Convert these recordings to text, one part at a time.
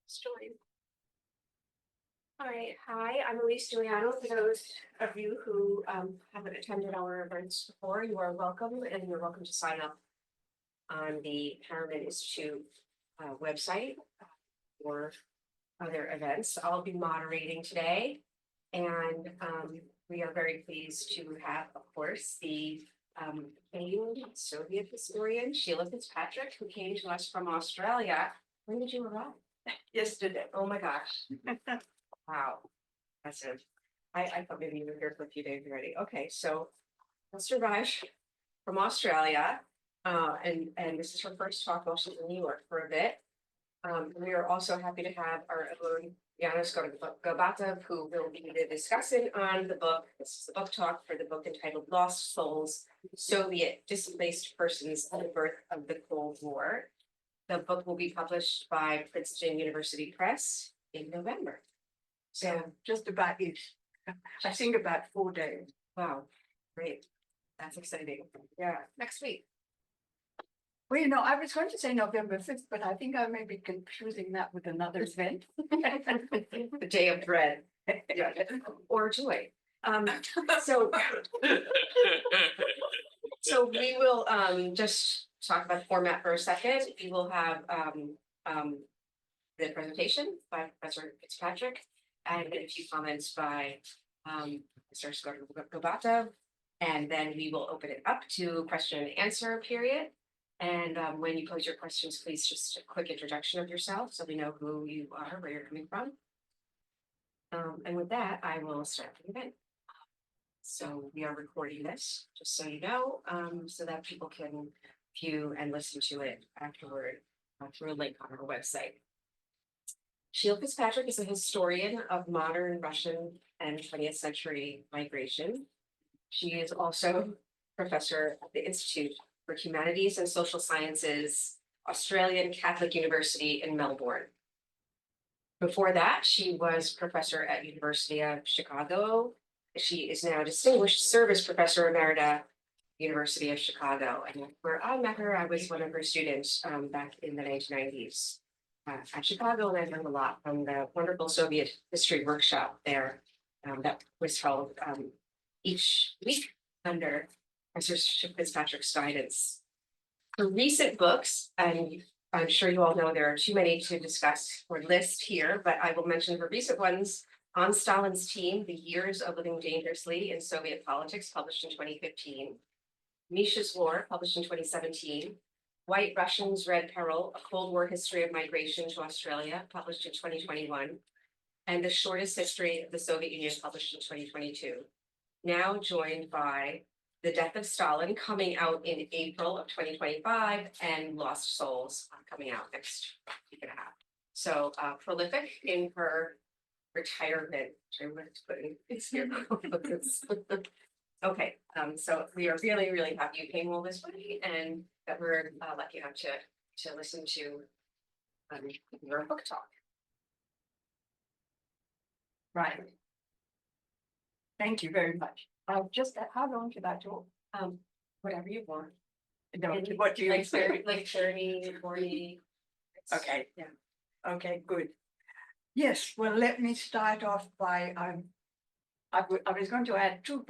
Join. All right, hi, I'm Elise Giuliano. For those of you who haven't attended our events before, you are welcome, and you're welcome to sign up on the Harriman Institute website for other events. I'll be moderating today, and we are very pleased to have, of course, the famed Soviet historian Sheila Fitzpatrick, who came to us from Australia. When did you arrive? Yesterday. Oh my gosh. Wow. Impressive. I thought maybe you were here for a few days already. Okay, so let's survive from Australia. And this is her first talk while she's in New York for a bit. We are also happy to have our own Giuliano Gobatov, who will be discussing on the book. This is the book talk for the book entitled Lost Souls, Soviet Displaced Persons and the Birth of the Cold War. The book will be published by Princeton University Press in November. So just about it. I think about 4 days. Wow, great. That's exciting. Yeah, next week. Well, you know, I was going to say November 5th, but I think I may be confusing that with another event. The Day of Dread. Yeah, or joy. So we will just talk about the format for a second. We will have the presentation by Professor Fitzpatrick and a few comments by Mr. Gobatov, and then we will open it up to question and answer period. And when you pose your questions, please just a quick introduction of yourself so we know who you are, where you're coming from. And with that, I will start the event. So we are recording this, just so you know, so that people can view and listen to it afterward through a link on our website. Sheila Fitzpatrick is a historian of modern Russian and 20th century migration. She is also professor at the Institute for Humanities and Social Sciences, Australian Catholic University in Melbourne. Before that, she was professor at University of Chicago. She is now Distinguished Service Professor Emerita, University of Chicago. And where I met her, I was one of her students back in the 1990s at Chicago, and I learned a lot from the wonderful Soviet history workshop there that was held each week under Professor Fitzpatrick's guidance. For recent books, and I'm sure you all know there are too many to discuss or list here, but I will mention the recent ones. On Stalin's Team, The Years of Living Dangerously in Soviet Politics, published in 2015. Misha's War, published in 2017. White Russians, Red Peril, A Cold War History of Migration to Australia, published in 2021. And The Shortest History of the Soviet Union, published in 2022. Now joined by The Death of Stalin, coming out in April of 2025, and Lost Souls, coming out next week and a half. So prolific in her retirement, which I wanted to put in it's here. Okay, so we are really, really happy you came all this way, and that we're lucky enough to listen to your book talk. Right. Thank you very much. Just how long should I talk? Whatever you want. No, what do you like 30, 40. Okay. Yeah. Okay, good. Yes, well, let me start off by I was going to add two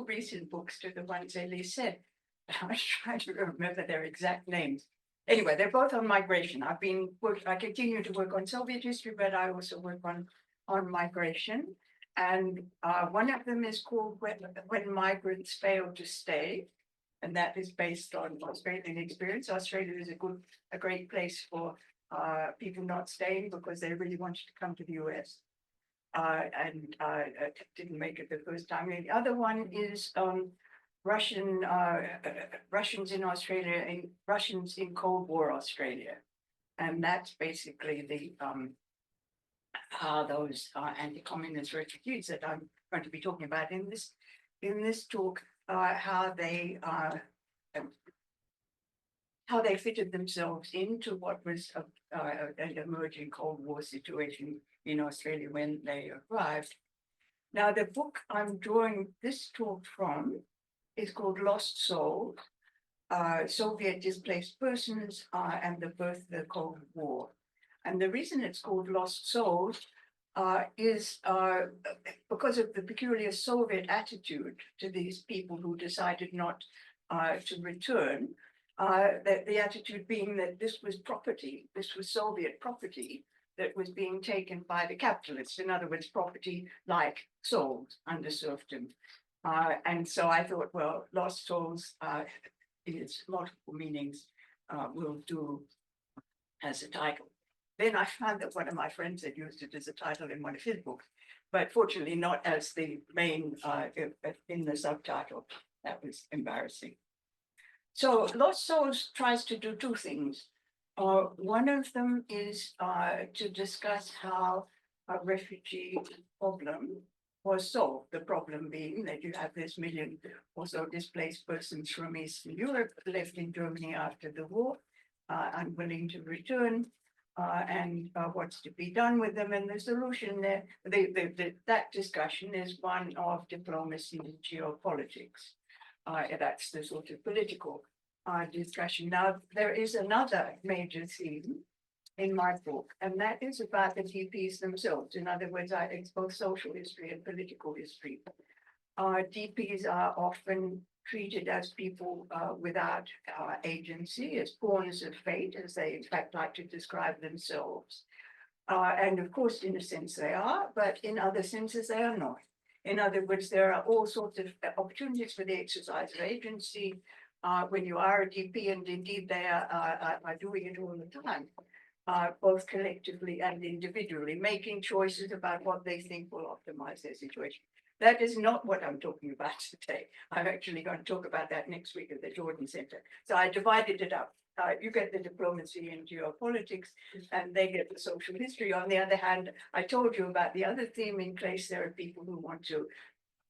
recent books to the ones Elise said. I was trying to remember their exact names. Anyway, they're both on migration. I continue to work on Soviet history, but I also work on migration. And one of them is called When Migrants Fail to Stay. And that is based on Australian experience. Australia is a great place for people not staying because they really wanted to come to the US. And didn't make it the first time. And the other one is Russians in Australia and Russians in Cold War Australia. And that's basically the those anti-communist refugees that I'm going to be talking about in this talk, how they fitted themselves into what was an emerging Cold War situation in Australia when they arrived. Now, the book I'm drawing this talk from is called Lost Souls, Soviet Displaced Persons and the Birth of the Cold War. And And the reason it's called Lost Souls is because of the peculiar Soviet attitude to these people who decided not to return. The attitude being that this was property, this was Soviet property that was being taken by the capitalists. In other words, property like souls under serfdom. And so I thought, well, Lost Souls in its multiple meanings will do as a title. Then I found that one of my friends had used it as a title in one of his books, but fortunately not as the main in the subtitle. That was embarrassing. So Lost Souls tries to do two things. One of them is to discuss how a refugee problem was solved. The problem being that you have this million or so displaced persons from Eastern Europe left in Germany after the war, unwilling to return, and what's to be done with them. And the solution there, that discussion is one of diplomacy and geopolitics. That's the sort of political discussion. Now, there is another major theme in my book, and that is about the DPs themselves. In other words, I expose social history and political history. DPs are often treated as people without agency, as pawns of fate, as they in fact like to describe themselves. And of course, in a sense they are, but in other senses they are not. In other words, there are all sorts of opportunities for the exercise of agency when you are a DP, and indeed they are doing it all the time, both collectively and individually, making choices about what they think will optimize their situation. That is not what I'm talking about today. I'm actually going to talk about that next week at the Jordan Center. So I divided it up. You get the diplomacy and geopolitics, and they get the social history. On the other hand, I told you about the other theme in case there are people who want to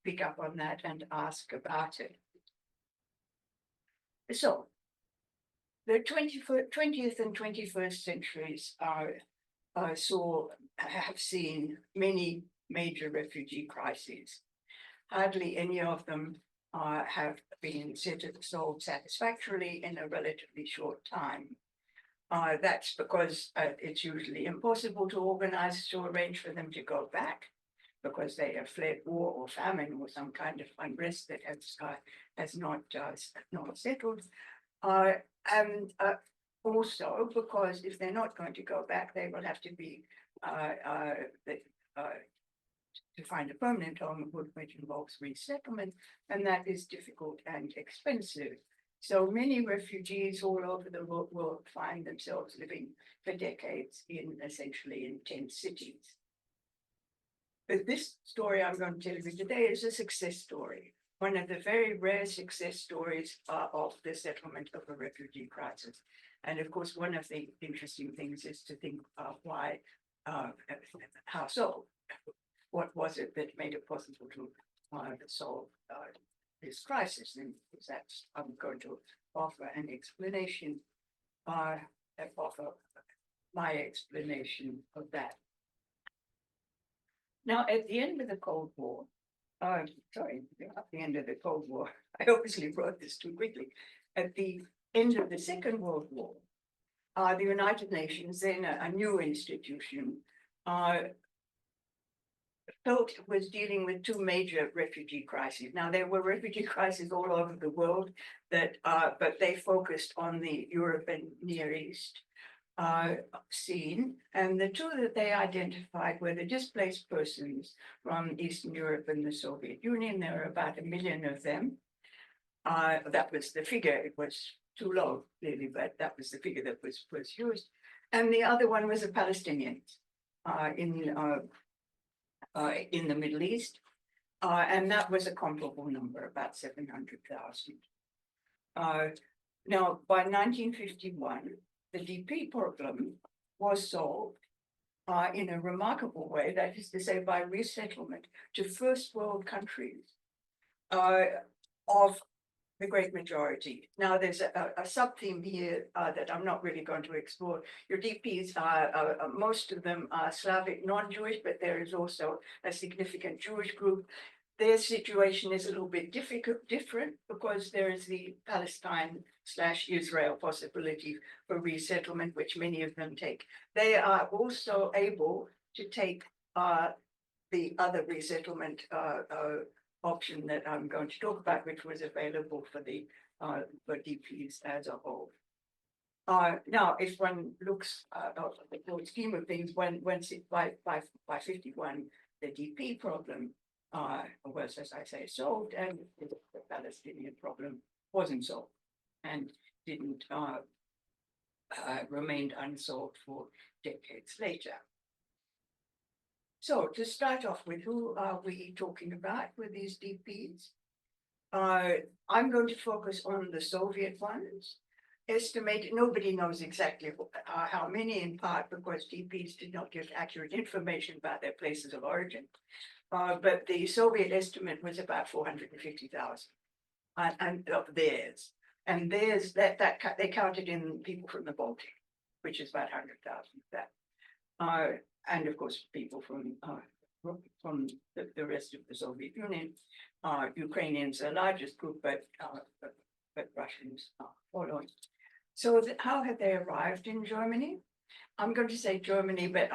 pick up on that and ask about it. So the 20th and 21st centuries have seen many major refugee crises. Hardly any of them have been solved satisfactorily in a relatively short time. That's because it's usually impossible to organize to arrange for them to go back, because they have fled war or famine or some kind of unrest that has not settled. And also because if they're not going to go back, they will have to be to find a permanent home, which involves resettlement, and that is difficult and expensive. So many refugees all over the world find themselves living for decades essentially in tent cities. But this story I'm going to tell you today is a success story, one of the very rare success stories of the settlement of a refugee crisis. And of course, one of the interesting things is to think why, how so? What was it that made it possible to solve this crisis? And that's, I'm going to offer an explanation, offer my explanation of that. Now, at the end of the Cold War, at the end of the Cold War, I obviously wrote this too quickly. At the end of the Second World War, the United Nations, then a new institution, felt it was dealing with two major refugee crises. Now, there were refugee crises all over the world, but they focused on the Europe and Near East scene. And the two that they identified were the displaced persons from Eastern Europe and the Soviet Union. There were about 1 million of them. That was the figure. It was too low, clearly, but that was the figure that was used. And the other one was the Palestinians in the Middle East, and that was a comparable number, about 700,000. Now, by 1951, the DP problem was solved in a remarkable way, that is to say, by resettlement to first world countries of the great majority. Now, there's a sub-theme here that I'm not really going to explore. Your DPs, most of them are Slavic, non-Jewish, but there is also a significant Jewish group. their situation is a little bit different because there is the Palestine/Israel possibility for resettlement, which many of them take. They are also able to take the other resettlement option that I'm going to talk about, which was available for the for DPs as a whole. Now, if one looks at the broad scheme of things, once it by 51, the DP problem was, as I say, solved, and the Palestinian problem wasn't solved and didn't remained unsolved for decades later. So to start off with, who are we talking about with these DPs? I'm going to focus on the Soviet ones. Estimated, nobody knows exactly how many, in part because DPs did not give accurate information about their places of origin. But the Soviet estimate was about 450,000 and of theirs. And theirs, that they counted in people from the Baltic, which is about 100,000 of that. And of course, people from the rest of the Soviet Union. Ukrainians are the largest group, but Russians are following. So how have they arrived in Germany? I'm going to say Germany, but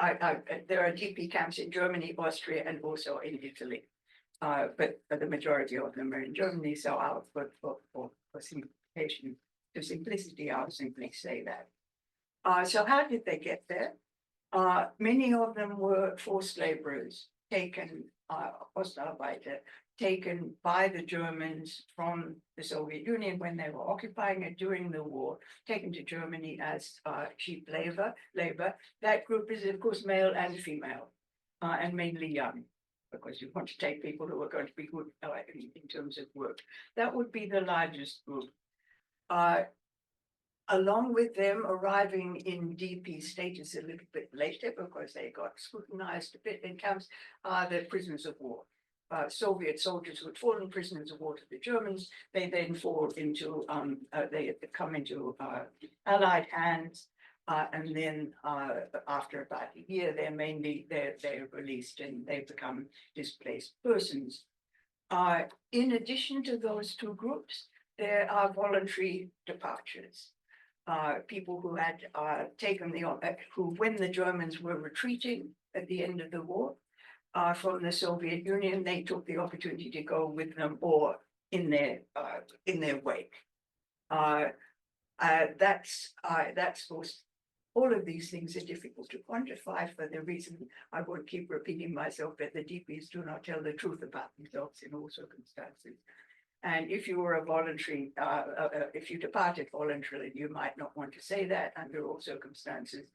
there are DP camps in Germany, Austria, and also in Italy. But the majority of them are in Germany, so I'll, for simplification, to simplicity, I'll simply say that. So how did they get there? Many of them were forced laborers taken, Ostarbeiter, taken by the Germans from the Soviet Union when they were occupying it during the war, taken to Germany as cheap labor. That group is, of course, male and female, and mainly young, because you want to take people who are going to be good in terms of work. That would be the largest group. Along with them arriving in DP status a little bit later, because they got scrutinized a bit in camps, are the prisoners of war. Soviet soldiers who had fallen prisoners of war to the Germans, they then fall into, they come into Allied hands, and then after about a year, they're released and they become displaced persons. In addition to those two groups, there are voluntary departures. People who had taken who, when the Germans were retreating at the end of the war from the Soviet Union, they took the opportunity to go with them or in their wake. That's all of these things are difficult to quantify for the reason I won't keep repeating myself, but the DPs do not tell the truth about themselves in all circumstances. And if you were a voluntary, if you departed voluntarily, you might not want to say that under all circumstances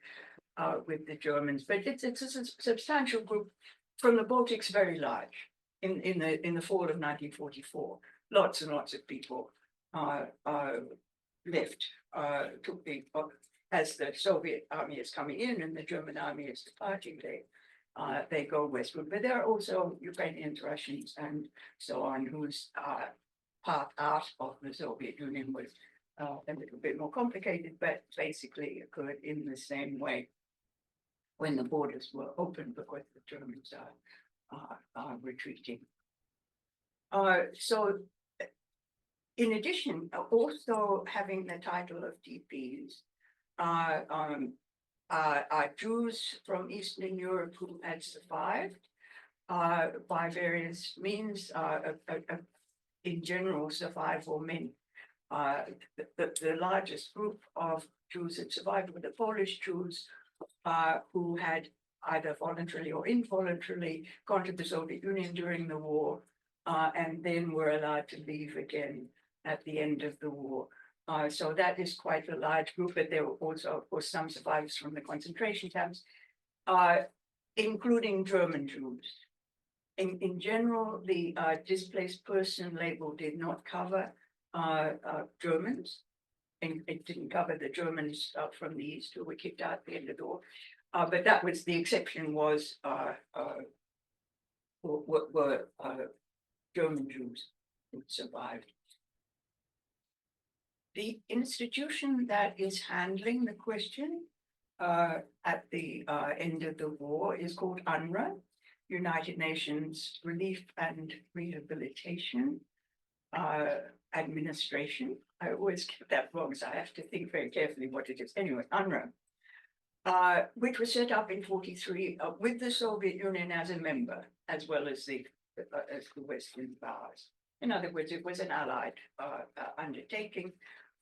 with the Germans. But it's a substantial group from the Baltics, very large. In the fall of 1944, lots and lots of people left, took the as the Soviet army is coming in and the German army is departing. They go westward. But there are also Ukrainians, Russians, and so on, whose path out of the Soviet Union was a little bit more complicated, but basically occurred in the same way when the borders were open because the Germans are retreating. So in addition, also having the title of DPs are Jews from Eastern Europe who had survived by various means, in general survival meant the largest group of Jews that survived were the Polish Jews who had either voluntarily or involuntarily gone to the Soviet Union during the war and then were allowed to leave again at the end of the war. So that is quite a large group, but there were also, of course, some survivors from the concentration camps, including German Jews. In general, the displaced person label did not cover Germans, and it didn't cover the Germans from the East who were kicked out at the end of the war. But that was the exception was were German Jews who survived. The institution that is handling the question at the end of the war is called UNRWA, United Nations Relief and Rehabilitation Administration. I always get that wrong, so I have to think very carefully what it is. Anyway, UNRWA, which was set up in 1943 with the Soviet Union as a member, as well as the Western powers. In other words, it was an allied undertaking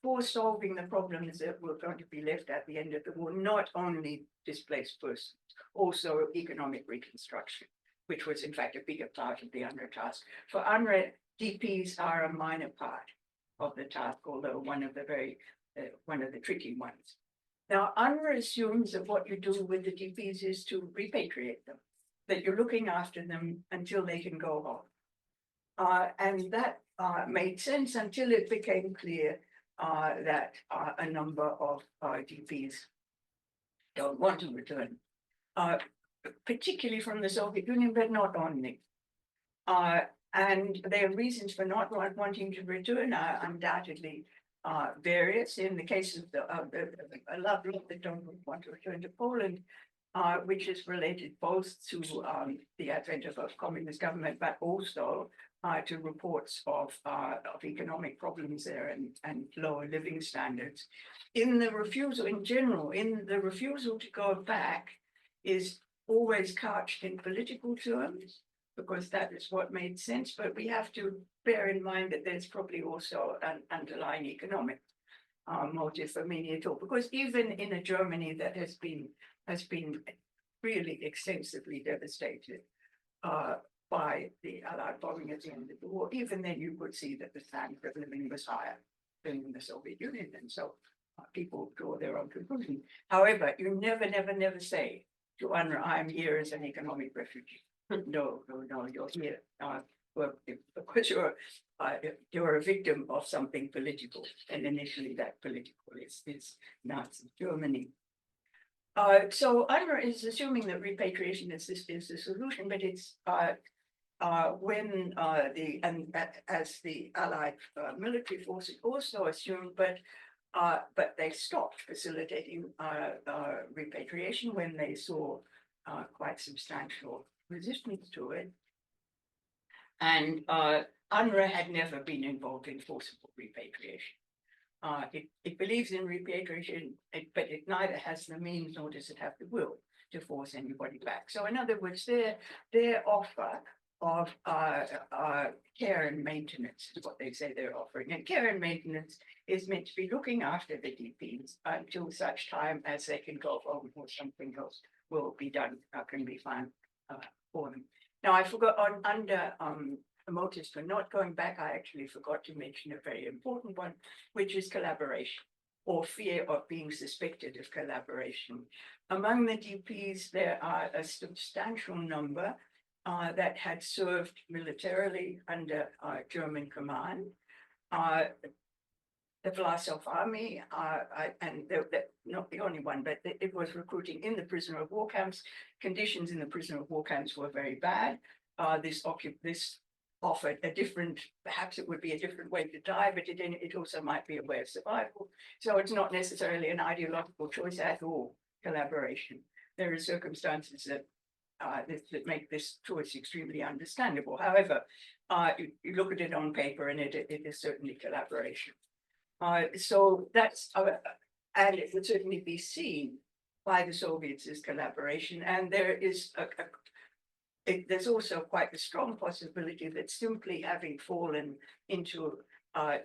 for solving the problems that were going to be left at the end of the war, not only displaced persons, also economic reconstruction, which was in fact a bigger part of the UNRWA task. For UNRWA, DPs are a minor part of the task, although one of the tricky ones. Now, UNRWA assumes that what you do with the DPs is to repatriate them, that you're looking after them until they can go home. And that made sense until it became clear that a number of DPs don't want to return, particularly from the Soviet Union, but not only. And their reasons for not wanting to return are undoubtedly various. In the case of a lot that don't want to return to Poland, which is related both to the advent of a communist government, but also to reports of economic problems there and lower living standards. In the refusal, in general, the refusal to go back is always couched in political terms, because that is what made sense. But we have to bear in mind that there's probably also an underlying economic motive for many at all, because even in a Germany that has been really extensively devastated by the Allied bombing at the end of the war, even then you could see that the standard of living was higher than in the Soviet Union, and so people draw their own conclusion. However, you never say to UNRWA, I'm here as an economic refugee. No, you're here because you're a victim of something political, and initially that political is Nazi Germany. So UNRWA is assuming that repatriation is the solution, but it's when as the Allied military forces also assumed, but they stopped facilitating repatriation when they saw quite substantial resistance to it. And UNRWA had never been involved in forcible repatriation. It believes in repatriation, but it neither has the means nor does it have the will to force anybody back. So in other words, their offer of care and maintenance is what they say they're offering. And care and maintenance is meant to be looking after the DPs until such time as they can go home or something else will be done, can be found for them. Now, I forgot under motives for not going back, I actually forgot to mention a very important one, which is collaboration, or fear of being suspected of collaboration. Among the DPs, there are a substantial number that had served militarily under German command. The Vlasov army, and they're not the only one, but it was recruiting in the prisoner of war camps. Conditions in the prisoner of war camps were very bad. This offered a different, perhaps it would be a different way to die, but it also might be a way of survival. So it's not necessarily an ideological choice at all, collaboration. There are circumstances that make this choice extremely understandable. However, you look at it on paper and it is certainly collaboration. So that's, and it would certainly be seen by the Soviets as collaboration. And there is there's also quite a strong possibility that simply having fallen into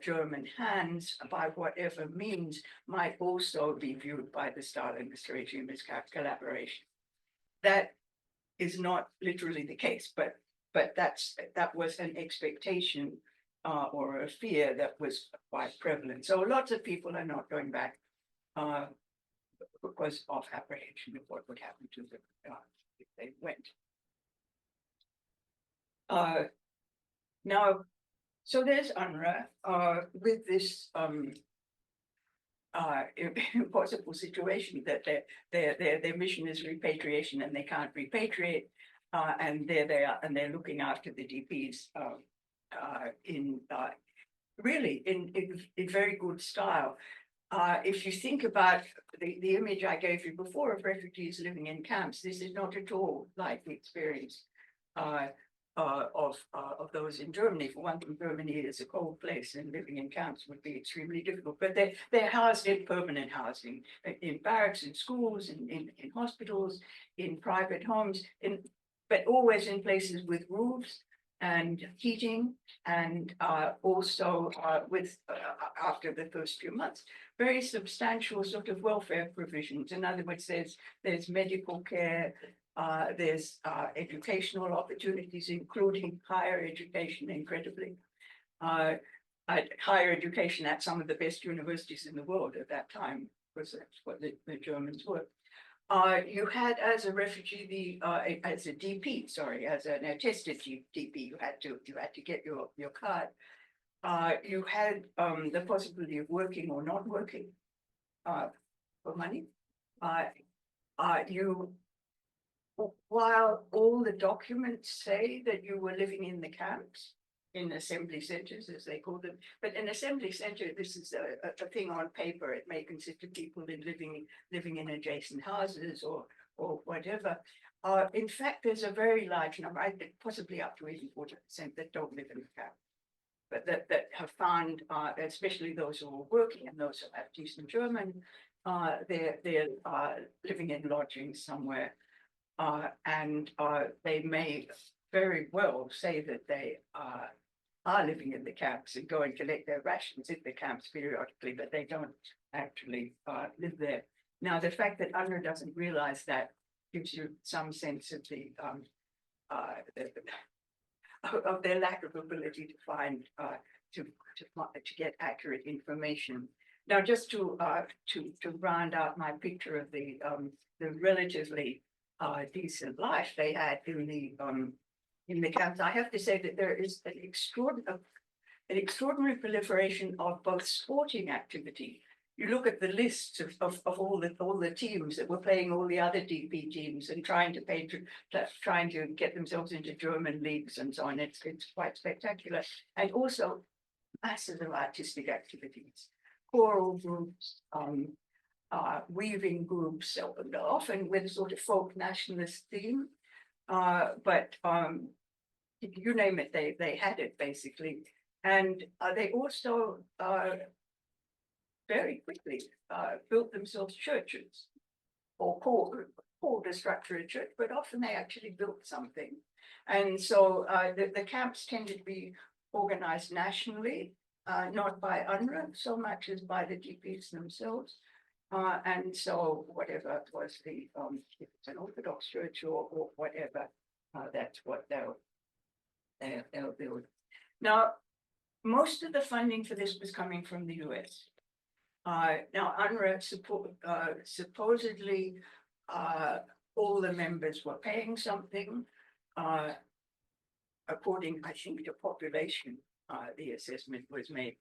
German hands by whatever means might also be viewed by the Stalinist regime as collaboration. That is not literally the case, but that was an expectation or a fear that was quite prevalent. So lots of people are not going back because of apprehension of what would happen to them if they went. Now, so there's UNRWA with this impossible situation that their mission is repatriation and they can't repatriate, and there they are, and they're looking after the DPs in very good style. If you think about the image I gave you before of refugees living in camps, this is not at all like the experience of those in Germany. For one thing, Germany is a cold place, and living in camps would be extremely difficult. But they're housed in permanent housing, in barracks, in schools, in hospitals, in private homes, but always in places with roofs and heating, and also with after the first few months, very substantial sort of welfare provisions. In other words, there's medical care. There's educational opportunities, including higher education, incredibly. Higher education at some of the best universities in the world at that time, because that's what the Germans were. You had, as a refugee, as a DP, sorry, as an attested DP, you had to get your card. You had the possibility of working or not working for money. While all the documents say that you were living in the camps, in assembly centers, as they call them, but an assembly center, this is a thing on paper. It may consist of people living in adjacent houses or whatever. In fact, there's a very large number, possibly up to 40%, that don't live in the camp, but that have found, especially those who are working and those who have decent German, they're living in lodgings somewhere. And they may very well say that they are living in the camps and go and collect their rations in the camps periodically, but they don't actually live there. Now, the fact that UNRWA doesn't realize that gives you some sense of of their lack of ability to find to get accurate information. Now, just to round out my picture of the relatively decent life they had in the camps, I have to say that there is an extraordinary proliferation of both sporting activity. You look at the lists of all the teams that were playing all the other DP teams and trying to get themselves into German leagues and so on. It's quite spectacular, and also masses of artistic activities, choral groups, weaving groups, often with a sort of folk nationalist theme, but you name it, they had it basically, and they also very quickly built themselves churches, or called a structure a church, but often they actually built something, and so the camps tended to be organized nationally, not by UNRWA so much as by the DPs themselves. And so whatever was if it's an Orthodox church or whatever, that's what they'll build. Now, most of the funding for this was coming from the US. Now, UNRWA supposedly all the members were paying something, according, I think, to population, the assessment was made.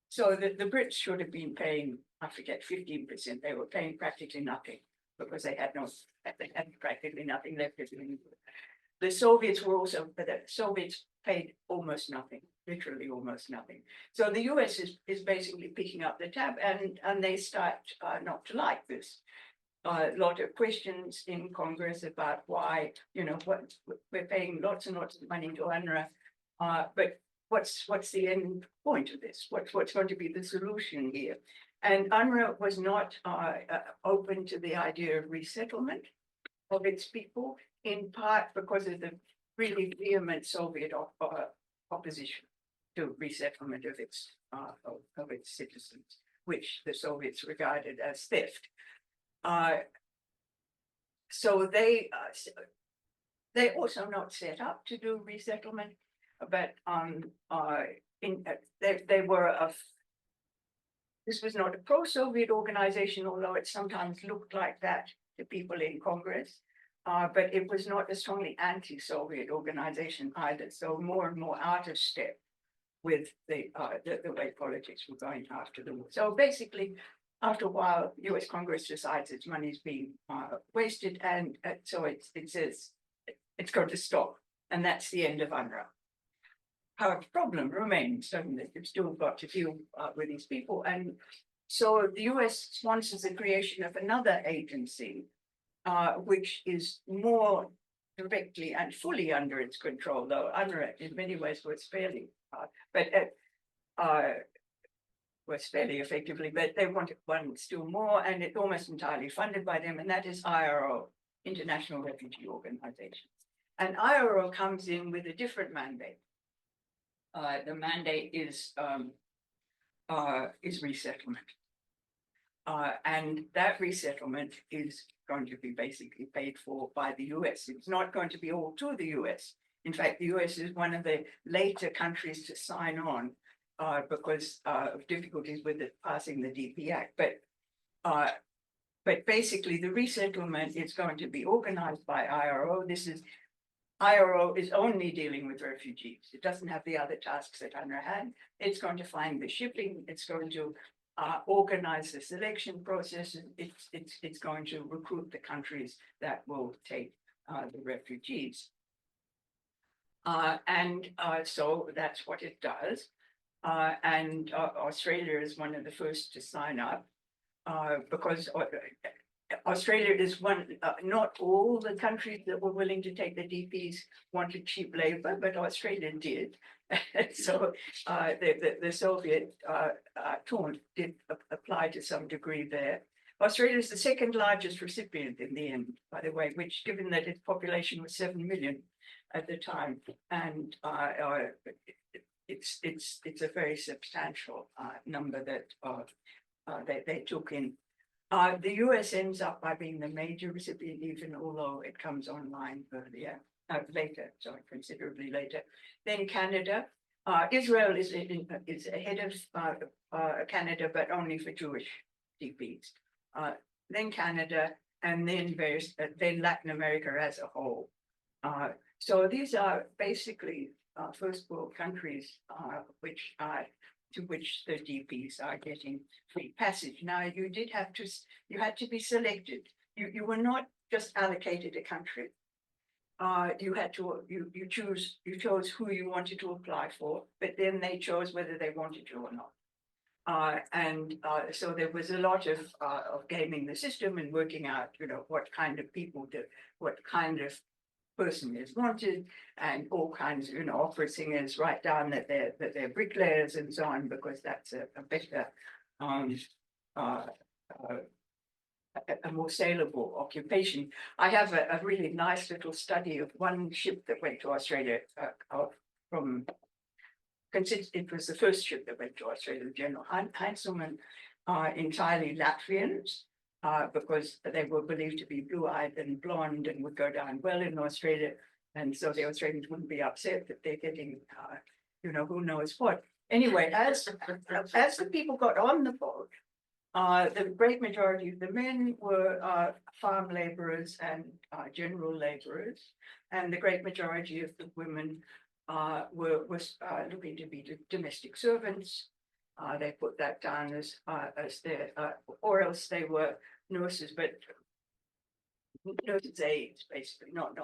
So the Brits should have been paying, I forget, 15%. They were paying practically nothing because they had practically nothing left to do. The Soviets were also, but the Soviets paid almost nothing, literally almost nothing. So the US is basically picking up the tab, and they start not to like this. A lot of questions in Congress about why, what we're paying lots and lots of money to UNRWA, but what's the end point of this? What's going to be the solution here? And UNRWA was not open to the idea of resettlement of its people, in part because of the really vehement Soviet opposition to resettlement of its citizens, which the Soviets regarded as theft. So they also not set up to do resettlement, but they were this was not a pro-Soviet organization, although it sometimes looked like that to people in Congress. But it was not a strongly anti-Soviet organization either. So more and more out of step with the way politics were going after the war. So basically, after a while, US Congress decides its money is being wasted, and so it says it's going to stop, and that's the end of UNRWA. However, the problem remains, doesn't it? You've still got to deal with these people, and so the US sponsors the creation of another agency, which is more directly and fully under its control, though UNRWA in many ways was fairly, was fairly effectively, but they wanted one still more, and it's almost entirely funded by them, and that is IRO, International Refugee Organization. And IRO comes in with a different mandate. The mandate is resettlement. And that resettlement is going to be basically paid for by the US. It's not going to be all to the US. In fact, the US is one of the later countries to sign on because of difficulties with it passing the DP Act. But basically, the resettlement is going to be organized by IRO. IRO is only dealing with refugees. It doesn't have the other tasks that UNRWA had. It's going to find the shipping. It's going to organize the selection process. It's going to recruit the countries that will take the refugees. So that's what it does. And Australia is one of the first to sign up because Australia is one, not all the countries that were willing to take the DPs wanted cheap labor, but Australia did. So the Soviet taunt did apply to some degree there. Australia is the second largest recipient in the end, by the way, which given that its population was 7 million at the time, and it's a very substantial number that they took in. The US ends up by being the major recipient, even although it comes online earlier, later, sorry, considerably later. Then Canada. Israel is ahead of Canada, but only for Jewish DPs. Then Canada, and then then Latin America as a whole. So these are basically first world countries to which the DPs are getting free passage. Now, you had to be selected. You were not just allocated a country. You chose who you wanted to apply for, but then they chose whether they wanted to or not. So there was a lot of gaming the system and working out, what kind of people, what kind of person is wanted, and all kinds of, opera singers, right down that they're bricklayers and so on, because that's a better, a more saleable occupation. I have a really nice little study of one ship that went to Australia it was the first ship that went to Australia, General Heinzelman, entirely Latvians, because they were believed to be blue-eyed and blonde and would go down well in Australia. And so the Australians wouldn't be upset that they're getting, who knows what. Anyway, as the people got on the boat, the great majority of the men were farm laborers and general laborers, and the great majority of the women were looking to be domestic servants. They put that down as their, or else they were nurses, but nurses' aides, basically, not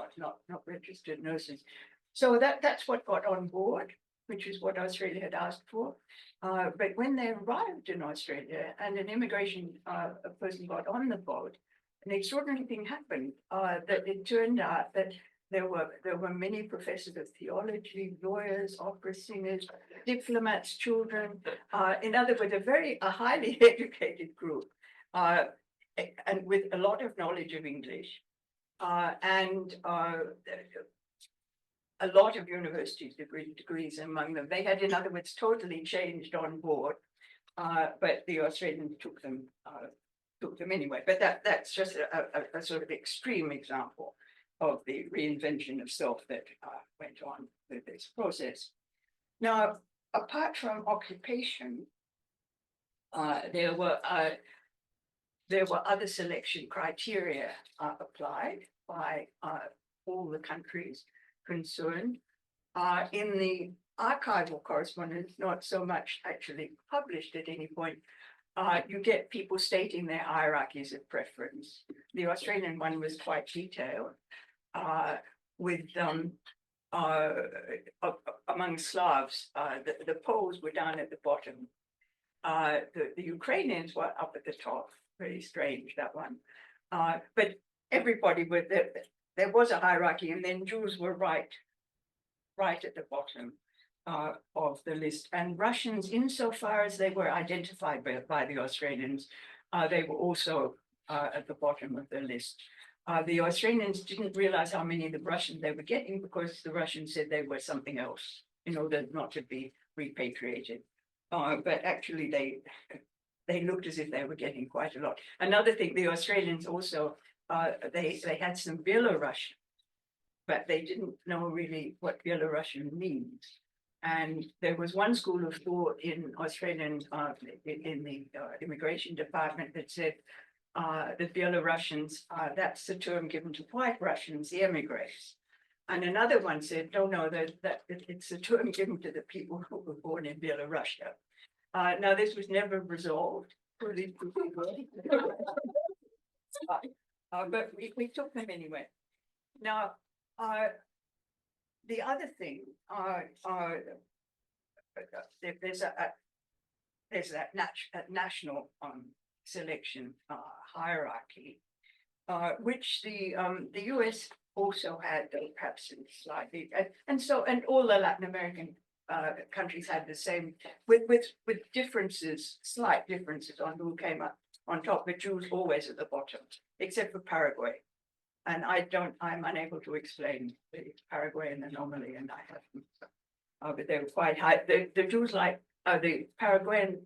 registered nurses. So that's what got on board, which is what Australia had asked for. But when they arrived in Australia and an immigration person got on the boat, an extraordinary thing happened. That it turned out that there were many professors of theology, lawyers, opera singers, diplomats, children. In other words, a highly educated group, and with a lot of knowledge of English, and a lot of university degrees among them. They had, in other words, totally changed on board, but the Australians took them anyway. But that's just a sort of extreme example of the reinvention of self that went on with this process. Now, apart from occupation, there were other selection criteria applied by all the countries concerned. In the archival correspondence, not so much actually published at any point, you get people stating their hierarchies of preference. The Australian one was quite detailed, with among Slavs, the Poles were down at the bottom. The Ukrainians were up at the top. Very strange, that one. But everybody there was a hierarchy, and then Jews were right at the bottom of the list. And Russians, insofar as they were identified by the Australians, they were also at the bottom of the list. The Australians didn't realize how many of the Russians they were getting because the Russians said they were something else in order not to be repatriated. But actually they looked as if they were getting quite a lot. Another thing, the Australians also, they had some Belarusian, but they didn't know really what Belarusian means. And there was one school of thought in Australian, in the immigration department that said the Belarusians, that's the term given to white Russians, the emigres. And another one said, no, that it's a term given to the people who were born in Belarus. Now, this was never resolved. But we took them anyway. Now, the other thing, there's that national national hierarchy, which the US also had, though perhaps slightly, and all the Latin American countries had the same, with differences, slight differences on who came up on top. The Jews always at the bottom, except for Paraguay. And I'm unable to explain the Paraguayan anomaly, and I haven't. But they were quite high. The Jews, like the Paraguay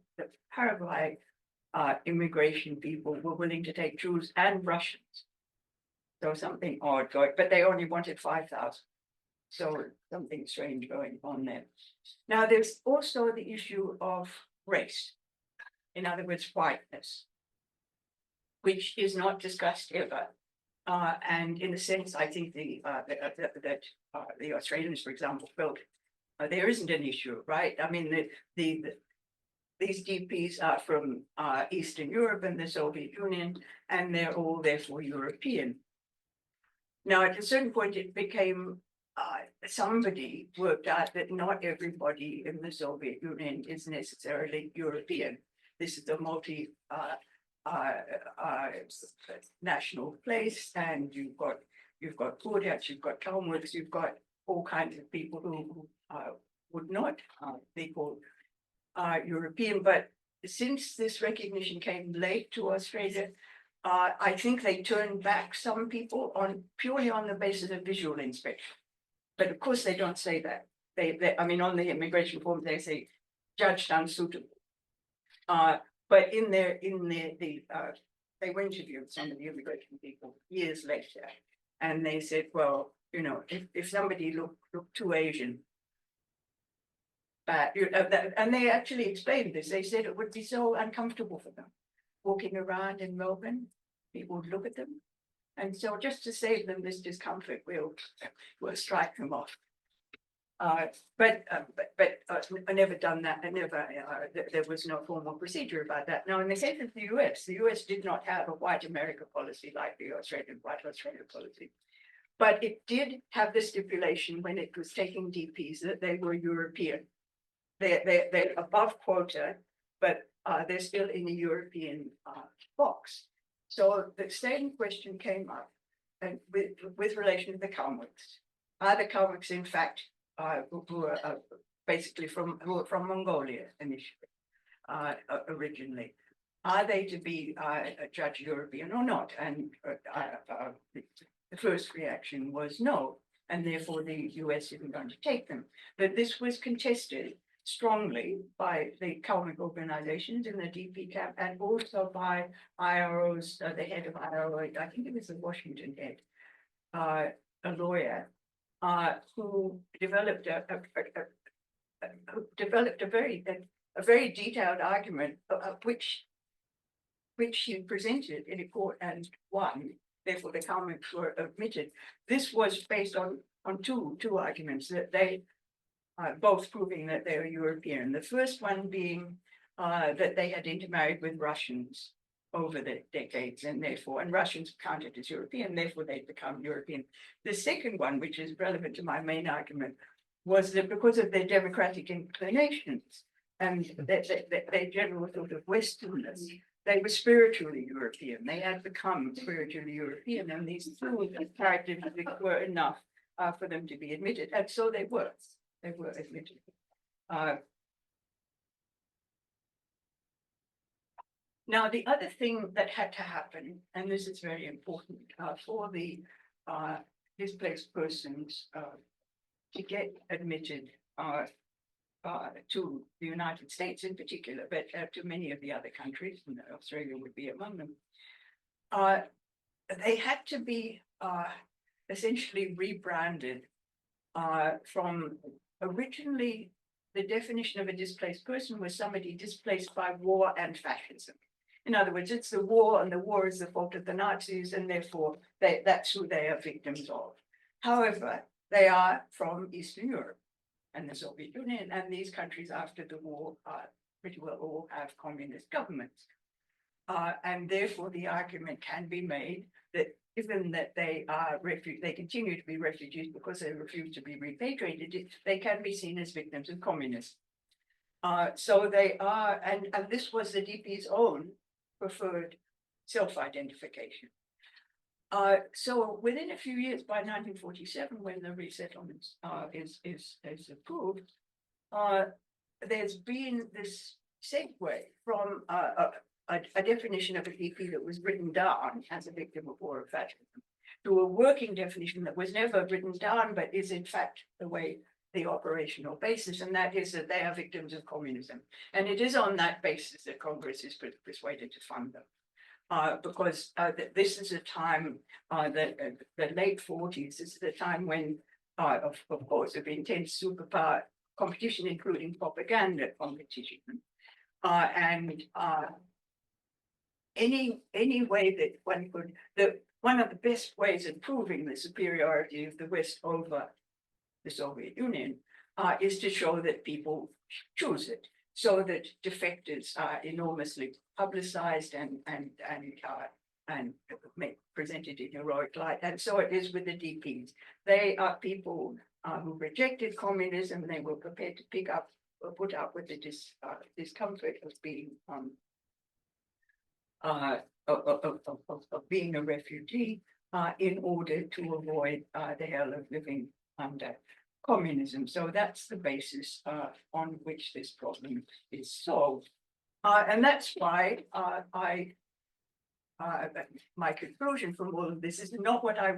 immigration people, were willing to take Jews and Russians. So something odd going, but they only wanted 5,000. So something strange going on there. Now, there's also the issue of race. In other words, whiteness, which is not discussed ever. And in a sense, I think that the Australians, for example, felt there isn't an issue, right? I mean, these DPs are from Eastern Europe and the Soviet Union, and they're all therefore European. Now, at a certain point, it became somebody worked out that not everybody in the Soviet Union is necessarily European. This is a national place, and you've got Kurds, you've got Kalmucks, you've got all kinds of people who would not be called European. But since this recognition came late to Australia, I think they turned back some people purely on the basis of visual inspection. But of course, they don't say that. I mean, on the immigration form, they say judged unsuitable. But they were interviewed some of the immigration people years later, and they said, well, you know, if somebody looked too Asian, and they actually explained this. They said it would be so uncomfortable for them walking around in Melbourne. People would look at them, and so just to save them this discomfort, we'll strike them off. But I never done that. There was no formal procedure about that. Now, in the case of the US did not have a white America policy like the white Australia policy, but it did have the stipulation when it was taking DPs that they were European. They're above quota, but they're still in the European box. So the same question came up, and with relation to the Kalmucks. Are the Kalmucks, in fact, who are basically from Mongolia initially, originally, are they to be judged European or not? And the first reaction was no, and therefore the US isn't going to take them. But this was contested strongly by the Kalmuk organizations in the DP camp, and also by IROs, the head of IRO, I think it was the Washington head, a lawyer, who developed a very detailed argument, which he presented in a court and won. Therefore, the Kalmucks were admitted. This was based on two arguments that they both proving that they were European. The first one being that they had intermarried with Russians over the decades, and Russians counted as European, therefore they'd become European. The second one, which is relevant to my main argument, was that because of their democratic inclinations and their general sort of Westerness, they were spiritually European. They had become spiritually European, and these two characteristics were enough for them to be admitted, and so they were. They were admitted. Now, the other thing that had to happen, and this is very important for the displaced persons to get admitted to the United States in particular, but to many of the other countries, and Australia would be among them, they had to be essentially rebranded from originally the definition of a displaced person was somebody displaced by war and fascism. In other words, it's the war, and the war is the fault of the Nazis, and therefore that's who they are victims of. However, they are from Eastern Europe and the Soviet Union, and these countries after the war pretty well all have communist governments. And therefore the argument can be made that given that they are they continue to be refugees because they refuse to be repatriated, they can be seen as victims of communism. So they are, and this was the DP's own preferred self-identification. So within a few years, by 1947, when the resettlement is approved, there's been this segue from a definition of a DP that was written down as a victim of war or fascism to a working definition that was never written down, but is in fact the way the operational basis, and that is that they are victims of communism. And it is on that basis that Congress is persuaded to fund them. Because this is a time, the late 40s, this is the time when, of course, of intense superpower competition, including propaganda competition. And any way that one could, one of the best ways of proving the superiority of the West over the Soviet Union is to show that people choose it, so that defectors are enormously publicized and presented in heroic light. And so it is with the DPs. They are people who rejected communism. They were prepared to pick up or put up with the discomfort of being a refugee in order to avoid the hell of living under communism. So that's the basis on which this problem is solved. And that's why my conclusion from all of this is not what I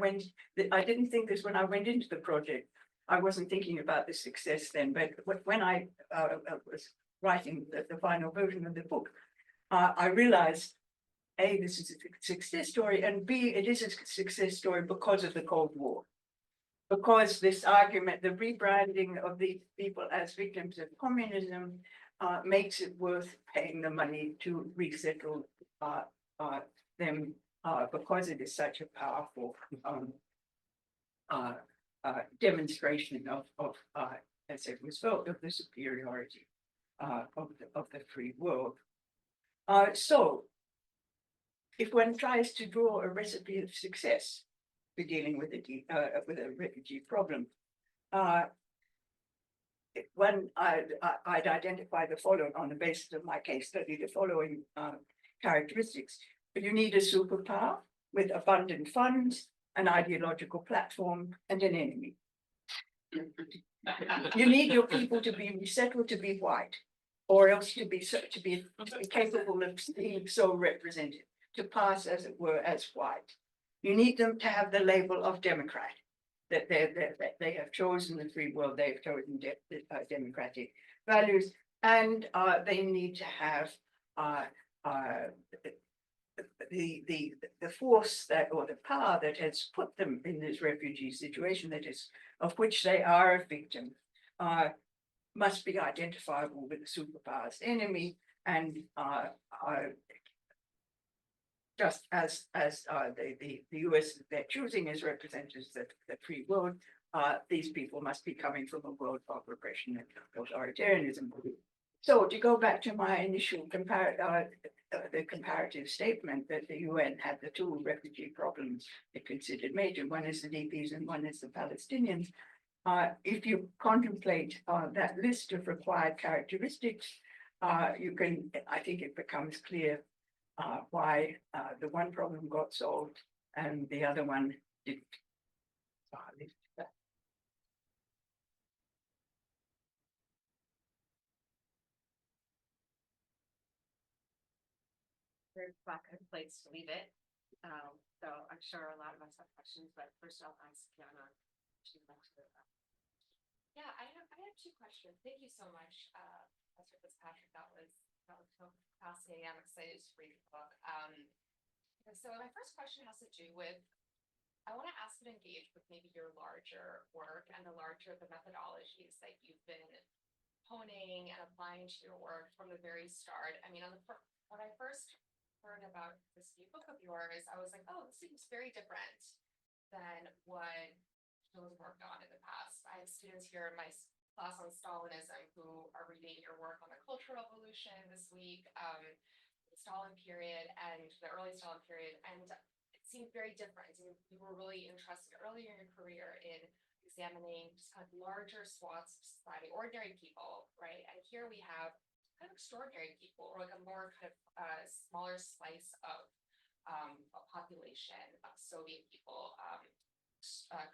didn't think this when I went into the project. I wasn't thinking about the success then, but when I was writing the final version of the book, I realized, A, this is a success story, and B, it is a success story because of the Cold War. Because this argument, the rebranding of the people as victims of communism makes it worth paying the money to resettle them because it is such a powerful demonstration of as it was felt, of the superiority of the free world. So, if one tries to draw a recipe of success for dealing with a refugee problem, I'd identify the following on the basis of my case study, the following characteristics. You need a superpower with abundant funds, an ideological platform, and an enemy. You need your people to be resettled to be white, or else to be capable of being so represented, to pass, as it were, as white. You need them to have the label of Democrat, that they have chosen the free world, they have chosen democratic values, and they need to have the force that, or the power that has put them in this refugee situation, that is, of which they are a victim, must be identifiable with the superpower's enemy, and just as the US they're choosing as representatives of the free world, these people must be coming from a world of repression and authoritarianism. So to go back to my initial the comparative statement that the UN had the two refugee problems it considered major, one is the DPs and one is the Palestinians. If you contemplate that list of required characteristics, I think it becomes clear why the one problem got solved and the other one didn't. So I'll leave it at that. Very black and place to leave it. So I'm sure a lot of us have questions, but first I'll ask Giuliano. Yeah, I have two questions. Thank you so much, Professor Fitzpatrick. That was so fascinating. I'm excited to read the book. So my first question has to do with, I want to ask you to engage with maybe your larger work and the larger the methodologies that you've been honing and applying to your work from the very start. I mean, when I first heard about this new book of yours, I was like, oh, this seems very different than what was worked on in the past. I have students here in my class on Stalinism who are reading your work on the Cultural Revolution this week, the Stalin period and the early Stalin period, and it seemed very different. And you were really interested earlier in your career in examining just kind of larger swaths of society, ordinary people, right? And here we have kind of extraordinary people, or like a more kind of smaller slice of a population of Soviet people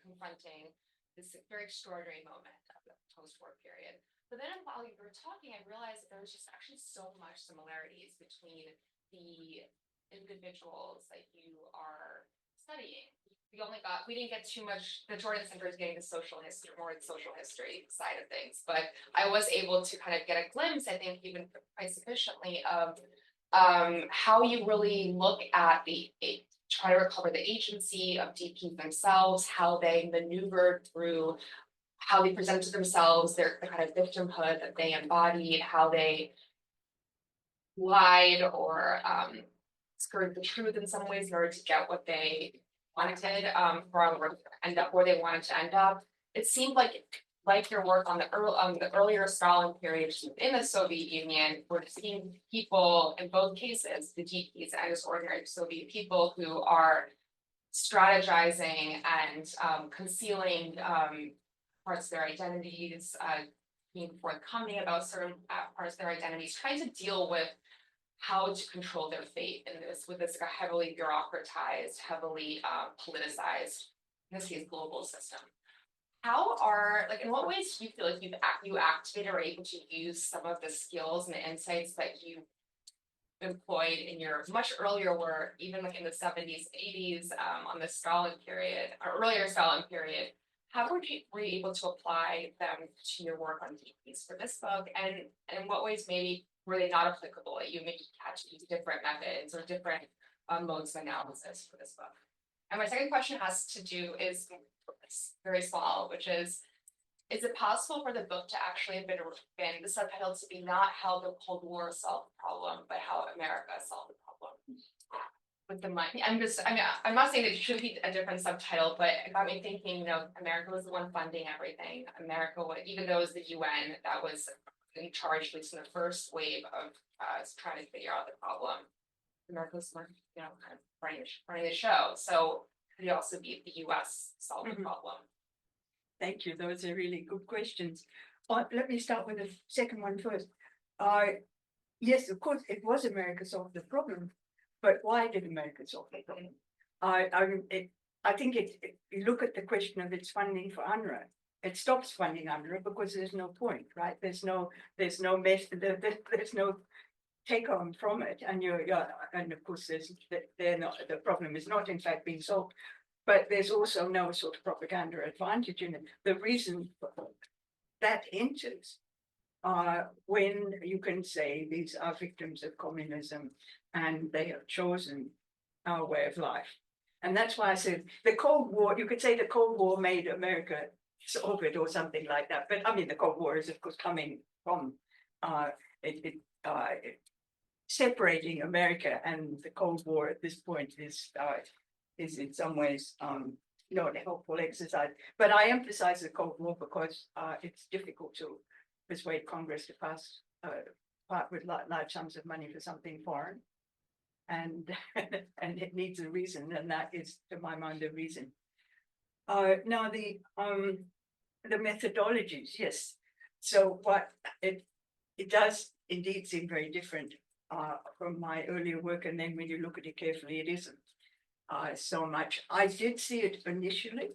confronting this very extraordinary moment of the post-war period. But then while you were talking, I realized that there was just actually so much similarities between the individuals that you are studying. We didn't get too much, the Jordan Center is getting the social history, more the social history side of things, but I was able to kind of get a glimpse, I think even quite sufficiently, of how you really look at try to recover the agency of DPs themselves, how they maneuvered through, how they presented themselves, the kind of victimhood that they embodied, how they lied or skirted the truth in some ways in order to get what they wanted from or end up where they wanted to end up. It seemed like your work on the earlier Stalin period in the Soviet Union, we're seeing people in both cases, the GPs and just ordinary Soviet people who are strategizing and concealing parts of their identities, being forthcoming about certain parts of their identities, trying to deal with how to control their fate in this with this heavily bureaucratized, heavily politicized, in this case, global system. In what ways do you feel like you activated or able to use some of the skills and the insights that you employed in your much earlier work, even like in the 70s, 80s, on the Stalin period, or earlier Stalin period? How were you able to apply them to your work on DPs for this book? And in what ways maybe were they not applicable that you maybe had to use different methods or different modes of analysis for this book? And my second question has to do is very small, which is it possible for the book to actually have been the subtitle to be not how the Cold War solved the problem, but how America solved the problem? With the money, I'm not saying that it should be a different subtitle, but it got me thinking, America was the one funding everything. America, even though it was the UN that was in charge, at least in the first wave of trying to figure out the problem, America was kind of running the show. So could it also be the US solving the problem? Thank you. Those are really good questions. Let me start with the second one first. Yes, of course, it was America solved the problem, but why did America solve the problem? I think you look at the question of its funding for UNRWA. It stops funding UNRWA because there's no point, right? There's no method. There's no take home from it, and and of course the problem is not in fact being solved. But there's also no sort of propaganda advantage in it. The reason that enters when you can say these are victims of communism and they have chosen our way of life. And that's why I said the Cold War, you could say the Cold War made America solve it or something like that. But I mean, the Cold War is of course coming from separating America, and the Cold War at this point is in some ways not a helpful exercise. But I emphasize the Cold War because it's difficult to persuade Congress to part with large sums of money for something foreign. And it needs a reason, and that is, to my mind, the reason. Now the methodologies, yes. So what it does indeed seem very different from my earlier work, and then when you look at it carefully, it isn't so much. I did see it initially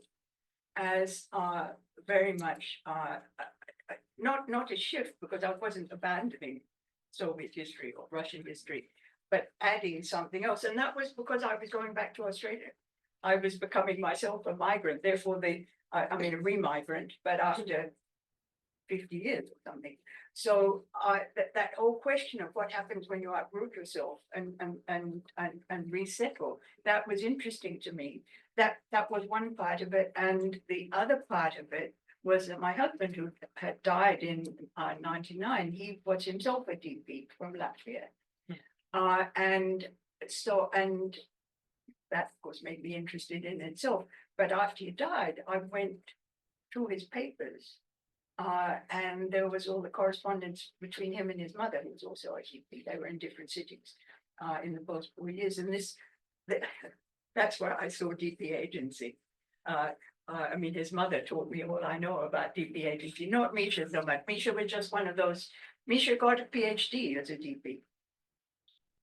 as very much not a shift, because I wasn't abandoning Soviet history or Russian history, but adding something else. And that was because I was going back to Australia. I was becoming myself a migrant, therefore I mean a remigrant, but after 50 years or something. So that whole question of what happens when you uproot yourself and resettle, that was interesting to me. That was one part of it, and the other part of it was that my husband, who had died in '99, he was himself a DP from Latvia, and that of course made me interested in itself. But after he died, I went through his papers. And there was all the correspondence between him and his mother, who was also a GP. They were in different cities in the post-war years. And that's where I saw DP agency. I mean, his mother taught me all I know about DP agency, not Misha so much. Misha was just one of those. Misha got a PhD as a DP.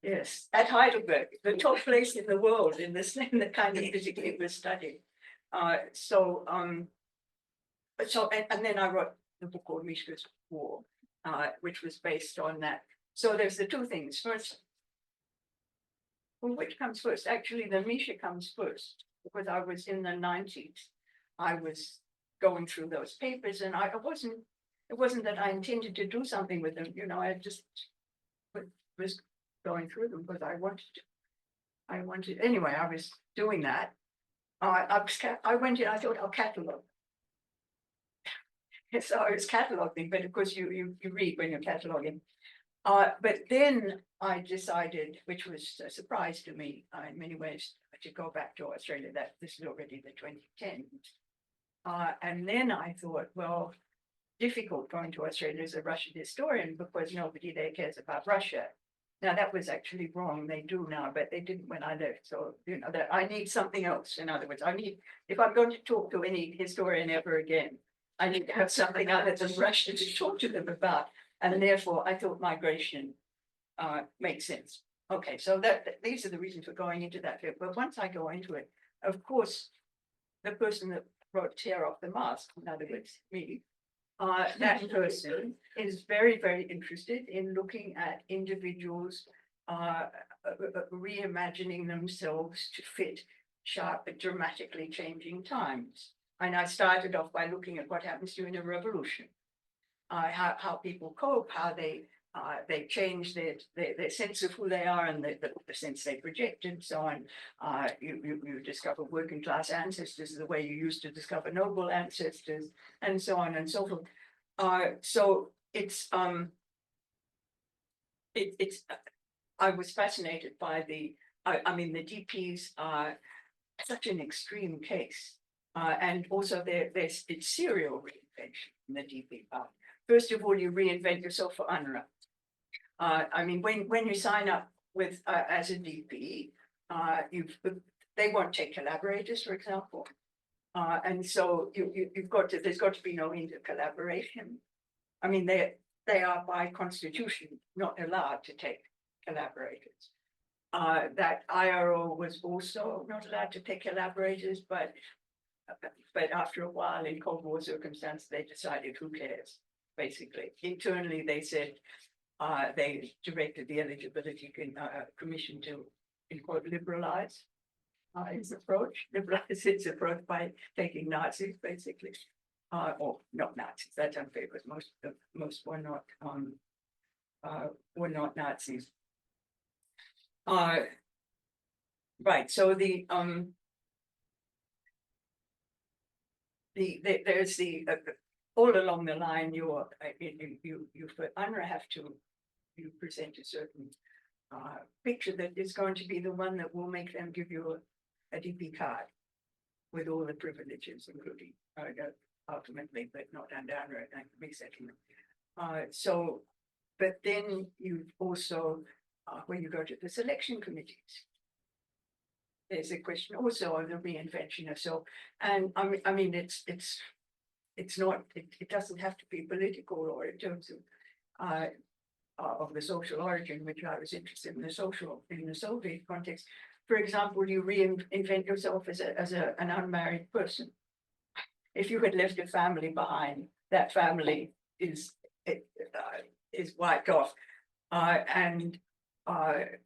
Yes, at Heidelberg, the top place in the world in the kind of physics he was studying. And then I wrote the book called Mishka's War, which was based on that. So there's the two things. First, well, which comes first? Actually, the Misha comes first, because I was in the 90s. I was going through those papers, and it wasn't that I intended to do something with them. You know, I just was going through them because I wanted, anyway, I was doing that. I went in, I thought I'll catalog. So I was cataloging, but of course you read when you're cataloging. But then I decided, which was a surprise to me in many ways, to go back to Australia. That this is already the 2010s. And then I thought, well, difficult going to Australia as a Russian historian because nobody there cares about Russia. Now that was actually wrong. They do now, but they didn't when I left. So that I need something else. In other words, if I'm going to talk to any historian ever again, I need to have something other than Russia to talk to them about. And therefore, I thought migration makes sense. Okay, so these are the reasons for going into that field. But once I go into it, of course, the person that wrote Tear Off the Mask, in other words, me, that person is very, very interested in looking at individuals reimagining themselves to fit sharp but dramatically changing times. And I started off by looking at what happens during a revolution, how people cope, how they change their sense of who they are and the sense they project and so on. You discover working class ancestors the way you used to discover noble ancestors and so on and so forth. So it's I was fascinated by the DPs are such an extreme case. And also it's serial reinvention in the DP part. First of all, you reinvent yourself for UNRWA. I mean, when you sign up with as a DP, they won't take collaborators, for example, and so there's got to be no inter-collaboration. I mean, they are by constitution not allowed to take collaborators. That IRO was also not allowed to take collaborators, but after a while, in Cold War circumstances, they decided who cares. Basically, internally, they said. They directed the eligibility commission to, in quote, liberalize its approach. Liberalize its approach by taking Nazis, basically, or not Nazis. That's unfair because most were not Nazis. Right. So there's the all along the line. You for UNRWA have to. You present a certain picture that is going to be the one that will make them give you a DP card with all the privileges, including ultimately, but not under resettlement. But then you also, when you go to the selection committees, there's a question also of the reinvention of self. And I mean, it's not. It doesn't have to be political or in terms of. of the social origin, which I was interested in the Soviet context. For example, you reinvent yourself as an unmarried person. If you had left a family behind, that family is wiped off, and that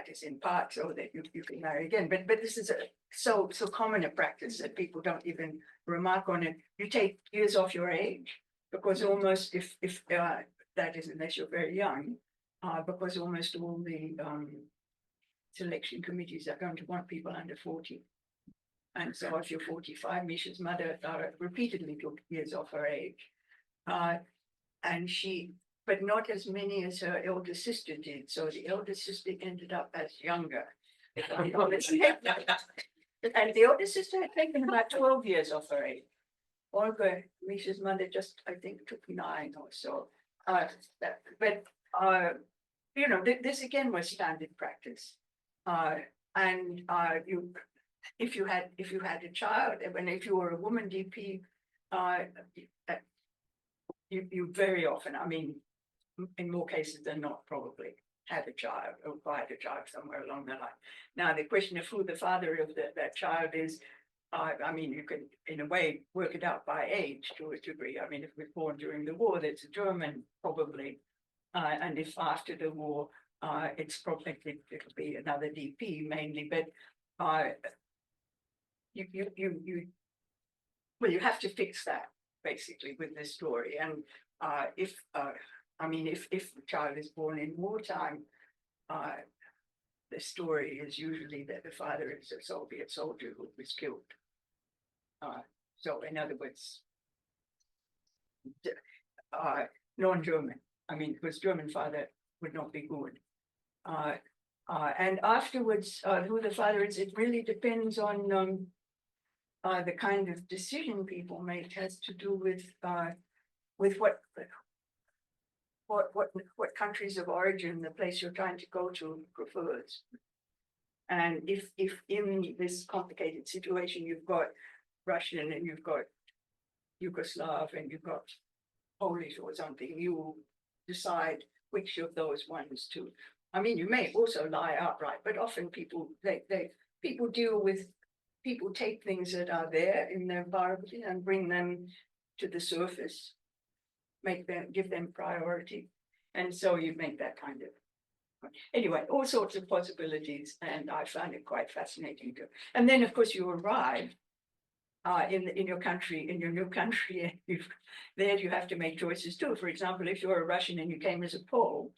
is in part so that you can marry again. But this is so common a practice that people don't even remark on it. You take years off your age, because almost if that is, unless you're very young, because almost all the selection committees are going to want people under 40. And so if you're 45, Misha's mother repeatedly took years off her age. And but not as many as her elder sister did. So the elder sister ended up as younger. And the older sister had taken about 12 years off her age. Olga, Misha's mother, just, I think, took 9 or so. You know, this again was standard practice. If you had a child, and if you were a woman DP, you very often, I mean, in more cases than not, probably had a child or acquired a child somewhere along the line. Now, the question of who the father of that child is, I mean, you can, in a way, work it out by age to a degree. I mean, if it was born during the war, that's a German, probably. And if after the war, it's probably, it'll be another DP mainly, but you have to fix that basically with this story. And if the child is born in wartime, the story is usually that the father is a Soviet soldier who was killed. So in other words, non-German. I mean, because German father would not be good. And afterwards, who the father is, it really depends on the kind of decision people make. Has to do with what countries of origin the place you're trying to go to prefers. And if in this complicated situation you've got Russian and you've got Yugoslav and you've got Polish or something, you decide which of those ones to. I mean, you may also lie outright, but often people take things that are there in their environment and bring them to the surface, give them priority, and so you make that kind of. Anyway, all sorts of possibilities, and I find it quite fascinating too. And then, of course, you arrive in your country, in your new country, and there you have to make choices too. For example, if you're a Russian and you came as a Pole,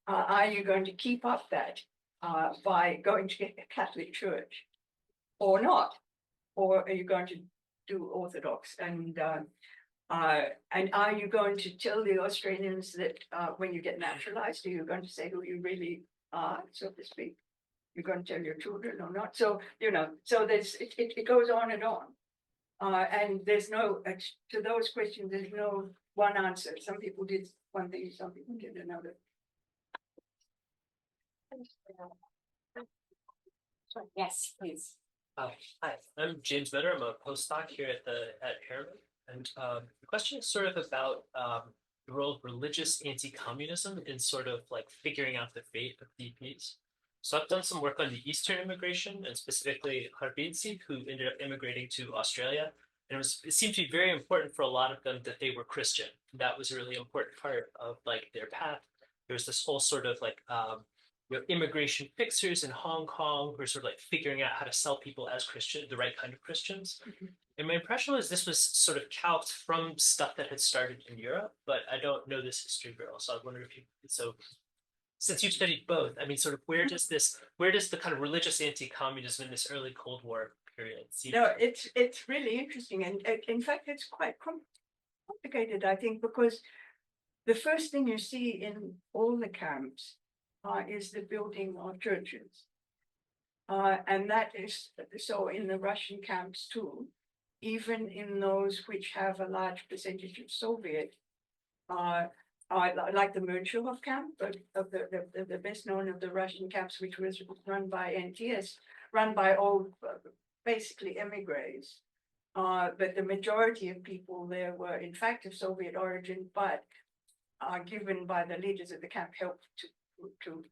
are you going to keep up that by going to a Catholic church, or not, or are you going to do Orthodox? And are you going to tell the Australians that when you get naturalized, are you going to say who you really are, so to speak? You're going to tell your children or not? So, you know, so it goes on and on. And there's no, to those questions, there's no one answer. Some people did one thing, some people did another. Yes, please. Hi, I'm James Vedder. I'm a postdoc here at Harriman. And the question is sort of about the role of religious anti-communism in sort of like figuring out the fate of DPs. So I've done some work on the Eastern immigration, and specifically Harbinsi, who ended up immigrating to Australia. And it seemed to be very important for a lot of them that they were Christian. That was a really important part of like their path. There was this whole sort of like immigration fixers in Hong Kong who are sort of like figuring out how to sell people as Christian, the right kind of Christians. Mm-hmm. And my impression was this was sort of calqued from stuff that had started in Europe, but I don't know this history very well. So I wonder if since you've studied both, I mean, sort of where does the kind of religious anti-communism in this early Cold War period see? No, it's really interesting. And in fact, it's quite complicated, I think, because the first thing you see in all the camps is the building of churches. And that is, so in the Russian camps too, even in those which have a large percentage of Soviet, like the Merchilov camp, of the best known of the Russian camps, which was run by NTS, run by all basically emigres. But the majority of people there were in fact of Soviet origin, but given by the leaders of the camp helped to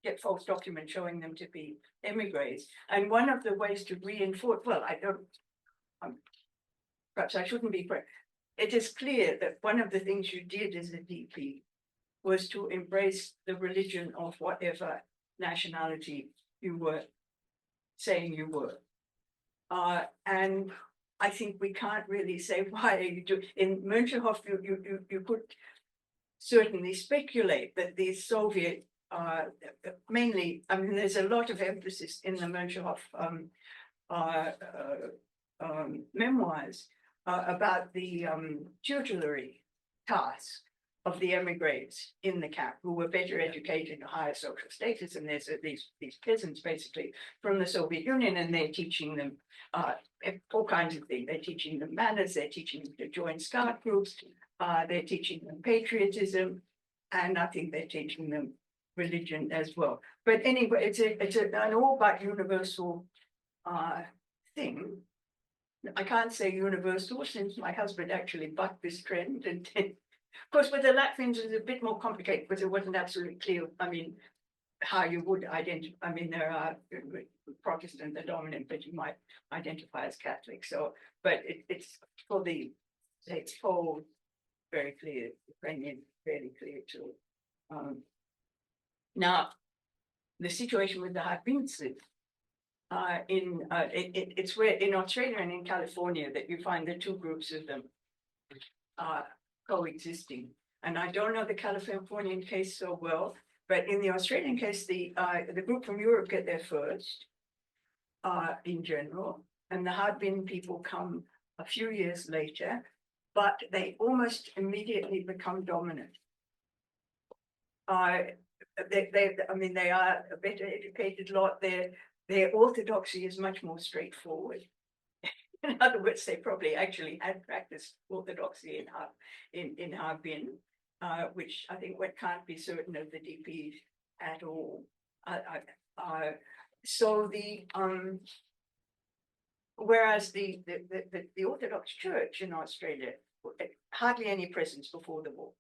get false documents showing them to be emigres. And one of the ways to reinforce, well, I don't, perhaps I shouldn't be correct. It is clear that one of the things you did as a DP was to embrace the religion of whatever nationality you were saying you were. And I think we can't really say why you do. In Mönchhof, you could certainly speculate that these Soviet, mainly, I mean, there's a lot of emphasis in the Mönchhof memoirs about the tutelary task of the emigres in the camp, who were better educated, higher social status, and there's these peasants basically from the Soviet Union, and they're teaching them all kinds of things. They're teaching them manners, they're teaching them to join scout groups, they're teaching them patriotism, and I think they're teaching them religion as well. But anyway, it's an all but universal thing. I can't say universal since my husband actually bucked this trend, and of course, with the Latvians, it's a bit more complicated because it wasn't absolutely clear. I mean, how you would identify. I mean, there are Protestant, the dominant, but you might identify as Catholic. So, but it's for the states whole very clear, Ukrainian fairly clear too. Now, the situation with the Harbinцы, it's where in Australia and in California that you find the two groups of them coexisting. And I don't know the Californian case so well, but in the Australian case, the group from Europe get there first, in general, and the Harbin people come a few years later, but they almost immediately become dominant. I mean, they are a better educated lot. Their orthodoxy is much more straightforward. In other words, they probably actually had practiced orthodoxy in Harbin, which I think one can't be certain of the DPs at all. So whereas the Orthodox Church in Australia, hardly any presence before the war.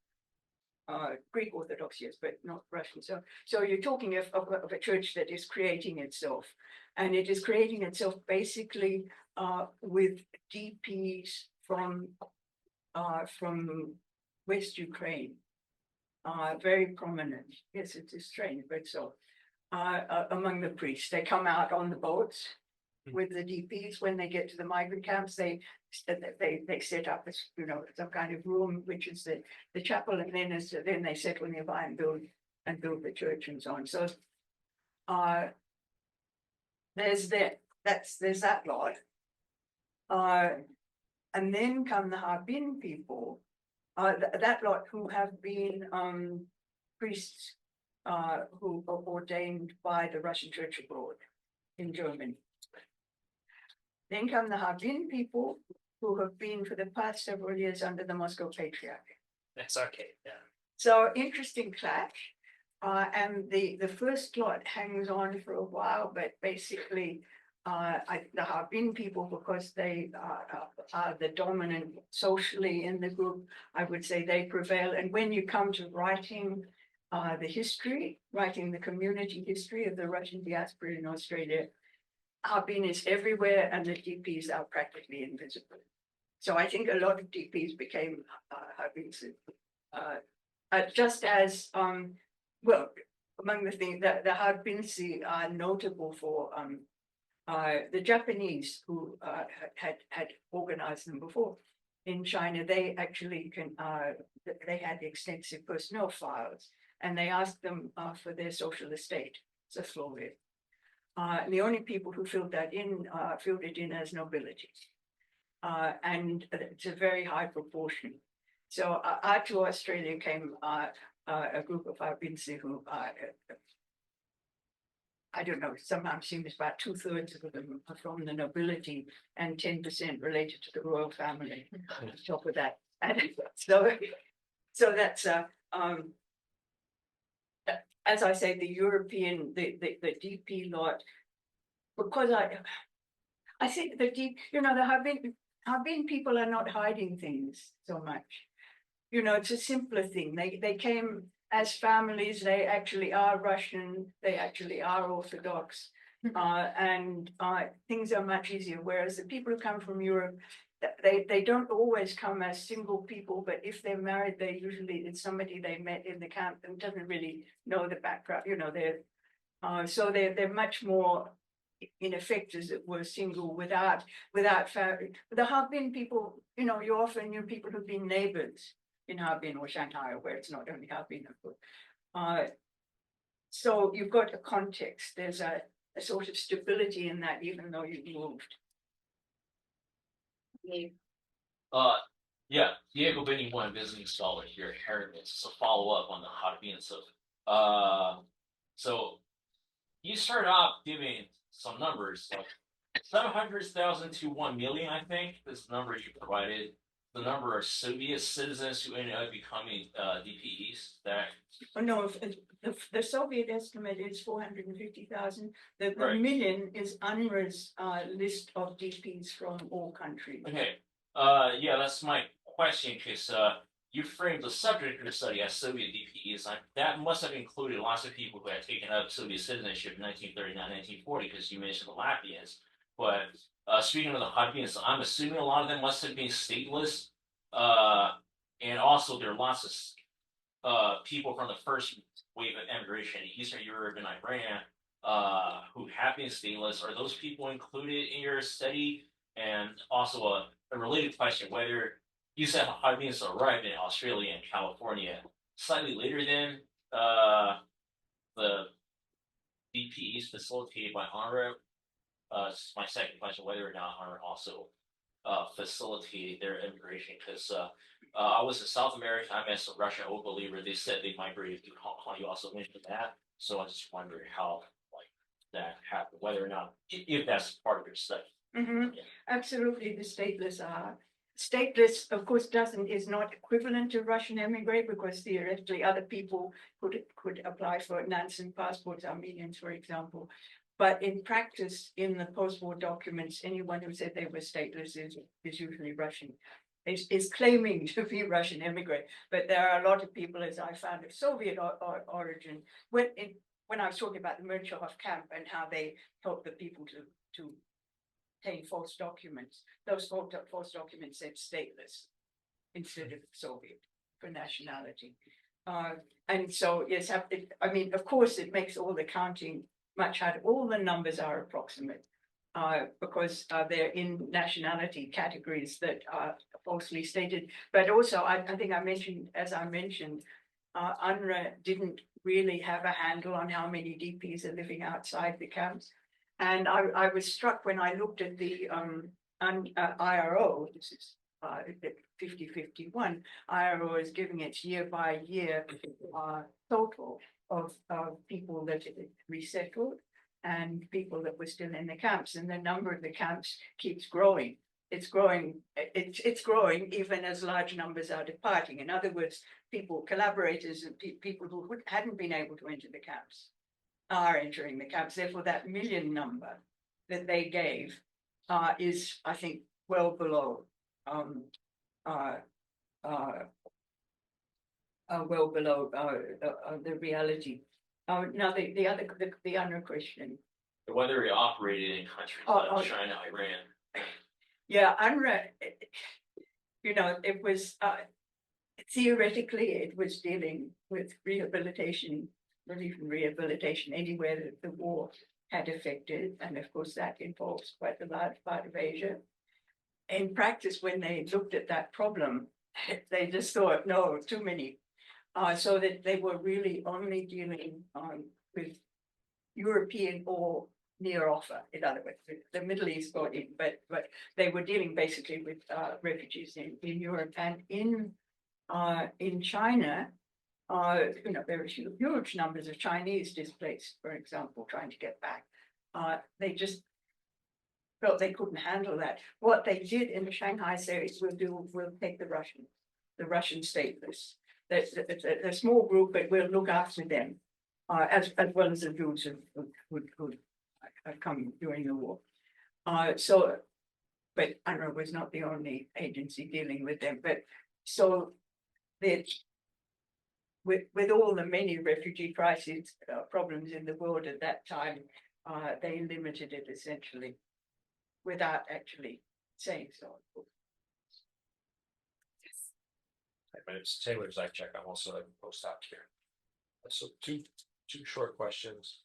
Greek Orthodox, yes, but not Russian. So you're talking of a church that is creating itself, and it is creating itself basically with DPs from West Ukraine, very prominent. Yes, it is strange, but so among the priests, they come out on the boats with the DPs. When they get to the migrant camps, they set up this, some kind of room, which is the chapel, and then they settle nearby and build the church and so on. So there's that lot. And then come the Harbin people, that lot who have been priests who are ordained by the Russian Church abroad in Germany. Then come the Harbin people who have been for the past several years under the Moscow Patriarch. XRK, yeah. So interesting clash. And the first lot hangs on for a while, but basically the Harbin people, because they are the dominant socially in the group, I would say they prevail. And when you come to writing the history, writing the community history of the Russian diaspora in Australia, Harbin is everywhere and the DPs are practically invisible. So I think a lot of DPs became Harbins. Just as, well, among the things that the Harbinsi are notable for, the Japanese who had organized them before in China, they actually they had extensive personnel files, and they asked them for their social estate, Zaslovie. The only people who filled it in as nobility. And it's a very high proportion. So to Australia came a group of Harbinsi who, I don't know, somehow seems about 2/3 of them are from the nobility and 10% related to the royal family on top of that. And so that's, as I say, the European, the DP lot, because I think the Harbin people are not hiding things so much. you know, it's a simpler thing. They came as families, they actually are Russian, they actually are Orthodox. And things are much easier, whereas the people who come from Europe, they don't always come as single people, but if they're married, they usually, it's somebody they met in the camp and doesn't really know the background, you know, so they're much more in effect as it were single without family. The Harbin people, you know, you often knew people who've been neighbors in Harbin or Shanghai, where it's not only Harbin, of course. So you've got a context, there's a sort of stability in that, even though you've moved. Yeah, Diego Benny one visiting scholar here at Harriman. It's a follow up on the Harbin stuff. So you started off giving some numbers like 700,000 to 1 million, I think. This number you provided, the number of Soviet citizens who ended up becoming DPEs. That Oh, no, the Soviet estimate is 450,000. The Right. million is UNRWA's list of DPs from all countries. okay. Yeah, that's my question because you framed the subject of the study as Soviet DPEs. That must have included lots of people who had taken up Soviet citizenship in 1939, 1940, because you mentioned the Latvians. But speaking of the Harbins, I'm assuming a lot of them must have been stateless. And also there are lots of people from the first wave of immigration in Eastern Europe and Iran who have been stateless. Are those people included in your study? And also a related question, whether you said Harbins arrived in Australia and California slightly later than the DPEs facilitated by UNRWA. My second question, whether or not UNRWA also facilitated their immigration, because I was in South America, I met some Russian old believer, they said they migrated to Hong Kong, you also mentioned that, so I just wonder how like that happened, whether or not, if that's part of your study. Absolutely, the stateless are. Stateless, of course, is not equivalent to Russian emigre, because theoretically other people could apply for Nansen passports, Armenians, for example. But in practice, in the post-war documents, anyone who said they were stateless is usually Russian, is claiming to be Russian emigre. But there are a lot of people, as I found, of Soviet origin. When I was talking about the Mönchhof camp and how they helped the people to obtain false documents, those false documents said stateless instead of Soviet for nationality. And so, yes, I mean, of course, it makes all the counting much harder. All the numbers are approximate because they're in nationality categories that are falsely stated. But also, I think I mentioned, UNRWA didn't really have a handle on how many DPs are living outside the camps. And I was struck when I looked at the IRO, this is 50-51, IRO is giving its year by year total of people that resettled and people that were still in the camps, and the number of the camps keeps growing. It's growing even as large numbers are departing. In other words, collaborators and people who hadn't been able to enter the camps are entering the camps. Therefore, that million number that they gave is, I think, well below the reality. Now the other question. Whether it operated in countries like China, Iran. Yeah, UNRWA, you know, it was theoretically it was dealing with rehabilitation, relief and rehabilitation anywhere that the war had affected, and of course that involves quite a large part of Asia. In practice, when they looked at that problem, they just thought, no, too many. So that they were really only dealing with European or near offer. In other words, the Middle East got in, but they were dealing basically with refugees in Europe and in China. You know, there are huge numbers of Chinese displaced, for example, trying to get back. They just felt they couldn't handle that. What they did in the Shanghai series, we'll take the Russian stateless. They're a small group, but we'll look after them, as well as the Jews who come during the war. But UNRWA was not the only agency dealing with them. But so that with all the many refugee crises, problems in the world at that time, they limited it essentially without actually saying so. My name is Taylor Zychek. I'm also a postdoc here. So two short questions.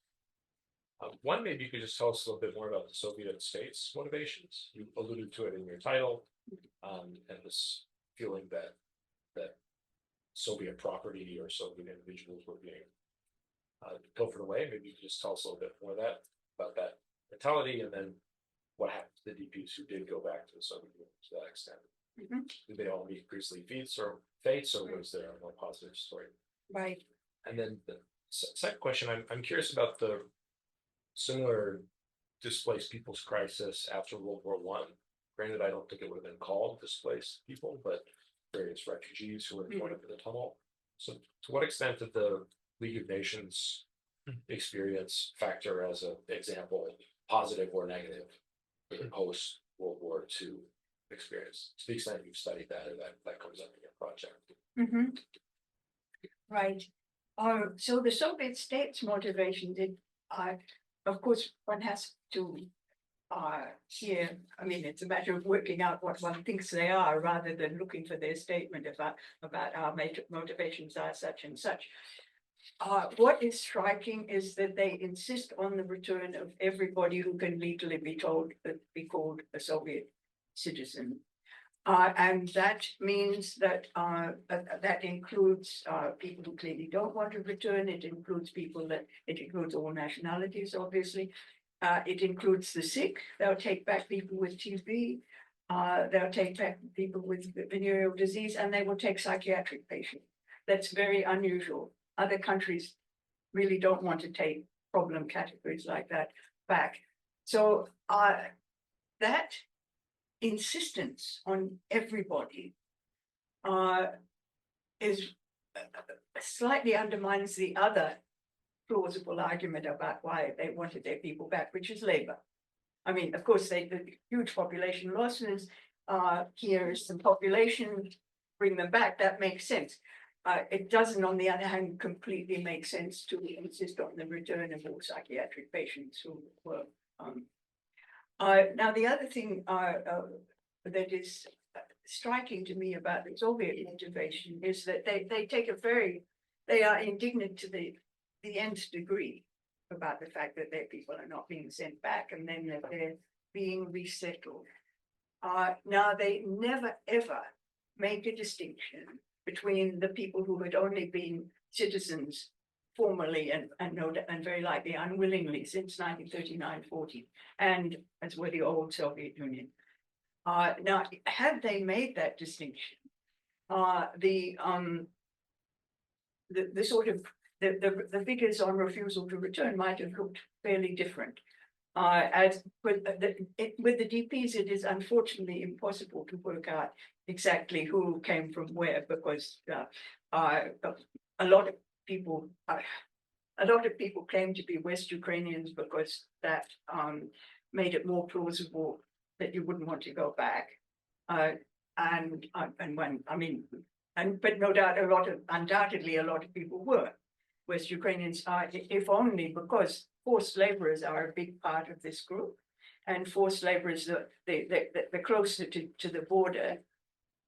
One, maybe you could just tell us a little bit more about the Soviet states' motivations. You alluded to it in your title, and this feeling that Soviet property or Soviet individuals were being pilfered away. Maybe you could just tell us a little bit more about that mentality, and then what happened to the DPs who did go back to the Soviet Union to that extent. Mhm. Did they all meet grisly fates, or was there a more positive story? Right. And then the second question, I'm curious about the similar displaced people's crisis after World War I. Granted, I don't think it would have been called displaced people, but various refugees who were thrown into the tumult. So to what extent did the League of Nations experience factor as an example, positive or negative, for the post World War II experience, to the extent you've studied that or that comes up in your project? Mhm. Right. So the Soviet states' motivation did, of course, one has to here, I mean, it's a matter of working out what one thinks they are rather than looking for their statement about our motivations are such and such. What is striking is that they insist on the return of everybody who can legally be called a Soviet citizen. And that means that that includes people who clearly don't want to return. It includes all nationalities, obviously. It includes the sick. They'll take back people with TB. They'll take back people with venereal disease, and they will take psychiatric patients. That's very unusual. Other countries really don't want to take problem categories like that back. So that insistence on everybody is slightly undermines the other plausible argument about why they wanted their people back, which is labor. I mean, of course, the huge population losses, here is some population, bring them back, that makes sense. It doesn't, on the other hand, completely make sense to insist on the return of all psychiatric patients who were. Now, the other thing that is striking to me about the Soviet motivation is that they are indignant to the nth degree about the fact that their people are not being sent back and then that they're being resettled. Now, they never ever make a distinction between the people who had only been citizens formally and very likely unwillingly since 1939-40, and as were the old Soviet Union. Now, had they made that distinction, the sort of the figures on refusal to return might have looked fairly different. As with the DPs, it is unfortunately impossible to work out exactly who came from where, because a lot of people claim to be West Ukrainians because that made it more plausible that you wouldn't want to go back. But no doubt undoubtedly a lot of people were West Ukrainians, if only because forced laborers are a big part of this group, and forced laborers, the closer to the border,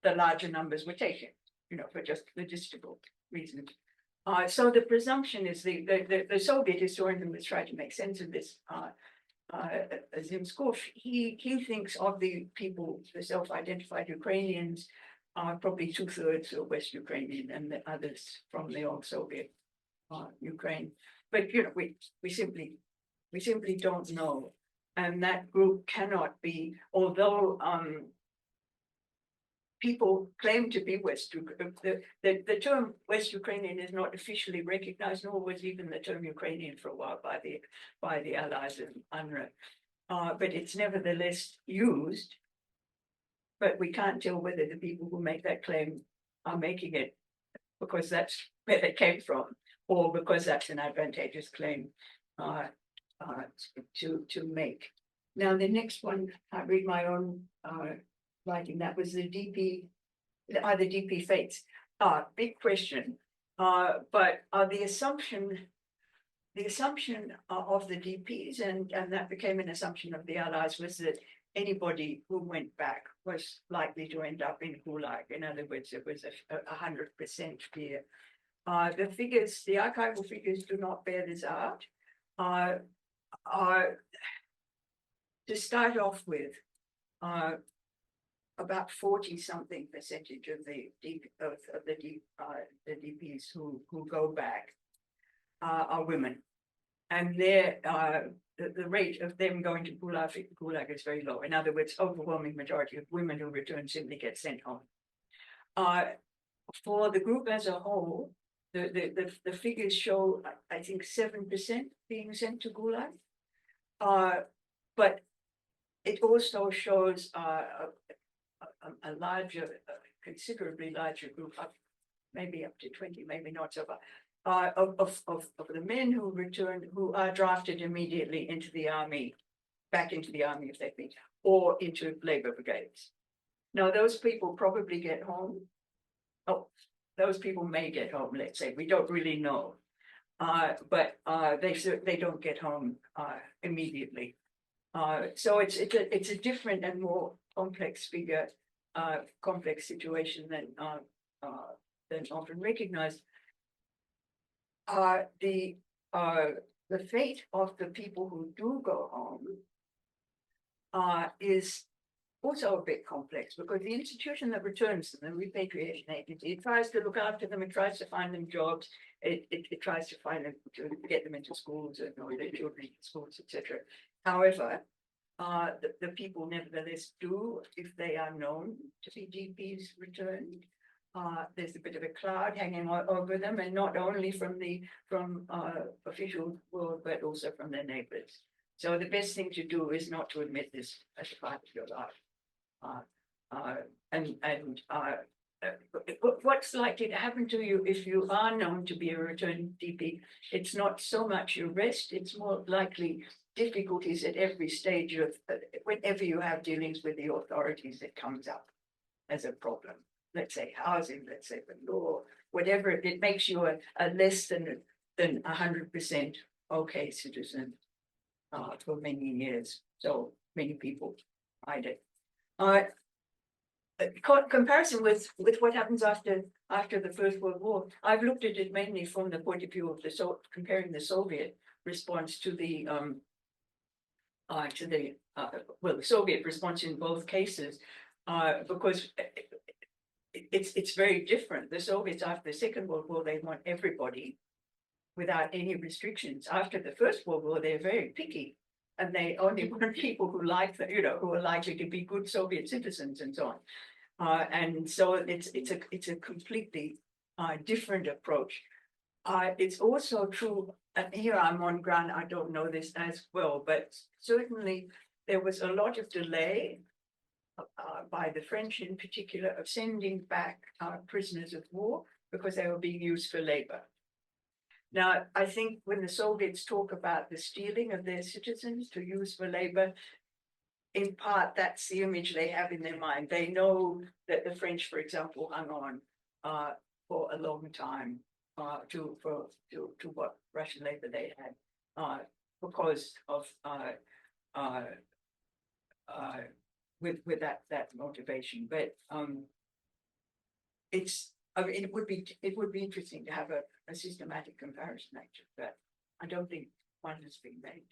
the larger numbers were taken, for just logistical reasons. So the presumption is the Soviet historian who was trying to make sense of this, Zimskov, he thinks of the people, the self-identified Ukrainians, probably 2/3 are West Ukrainian and the others from the old Soviet Ukraine. But we simply don't know, and that group cannot be, although people claim to be West Ukrainian. The term West Ukrainian is not officially recognized, nor was even the term Ukrainian for a while by the Allies and UNRWA. But it's nevertheless used. But we can't tell whether the people who make that claim are making it because that's where they came from, or because that's an advantageous claim to make. Now, the next one, I read my own writing. That was the DP fates. Big question. But the assumption of the DPs, and that became an assumption of the Allies, was that anybody who went back was likely to end up in Gulag. In other words, it was a 100% fear. The figures, the archival figures, do not bear this out. To start off with, about 40-something% of the DPs who go back are women, and the rate of them going to Gulag is very low. In other words, overwhelming majority of women who return simply get sent home. For the group as a whole, the figures show, I think, 7% being sent to Gulag, but it also shows a larger, considerably larger group, maybe up to 20, maybe not so far, of the men who return, who are drafted immediately into the army, back into the army if they've been, or into labor brigades. Now, those people probably get home. Oh, those people may get home, let's say. We don't really know. But they don't get home immediately. So it's a different and more complex figure, complex situation than often recognized. The fate of the people who do go home is also a bit complex, because the institution that returns them, the repatriation agency, it tries to look after them, it tries to find them jobs, it tries to find them, to get them into schools, or their children into schools, etc. However, the people nevertheless do, if they are known to be DPs returned, there's a bit of a cloud hanging over them, and not only from official world, but also from their neighbors. So the best thing to do is not to admit this as a part of your life. What's likely to happen to you if you are known to be a returned DP? It's not so much arrest, it's more likely difficulties at every stage of, whenever you have dealings with the authorities, it comes up as a problem. Let's say housing, let's say the law, whatever, it makes you a less than 100% okay citizen for many years. So many people hide it. Comparison with what happens after the First World War, I've looked at it mainly from the point of view of comparing the Soviet response to the Soviet response in both cases, because it's very different. The Soviets, after the Second World War, they want everybody without any restrictions. After the First World War, they're very picky, and they only want people who like who are likely to be good Soviet citizens and so on. And so it's a completely different approach. It's also true, and here I'm on ground, I don't know this as well, but certainly there was a lot of delay by the French in particular of sending back prisoners of war, because they were being used for labor. Now, I think when the Soviets talk about the stealing of their citizens to use for labor, in part, that's the image they have in their mind. They know that the French, for example, hung on for a long time to what Russian labor they had, because of with that motivation. But it would be interesting to have a systematic comparison, actually, but I don't think one has been made.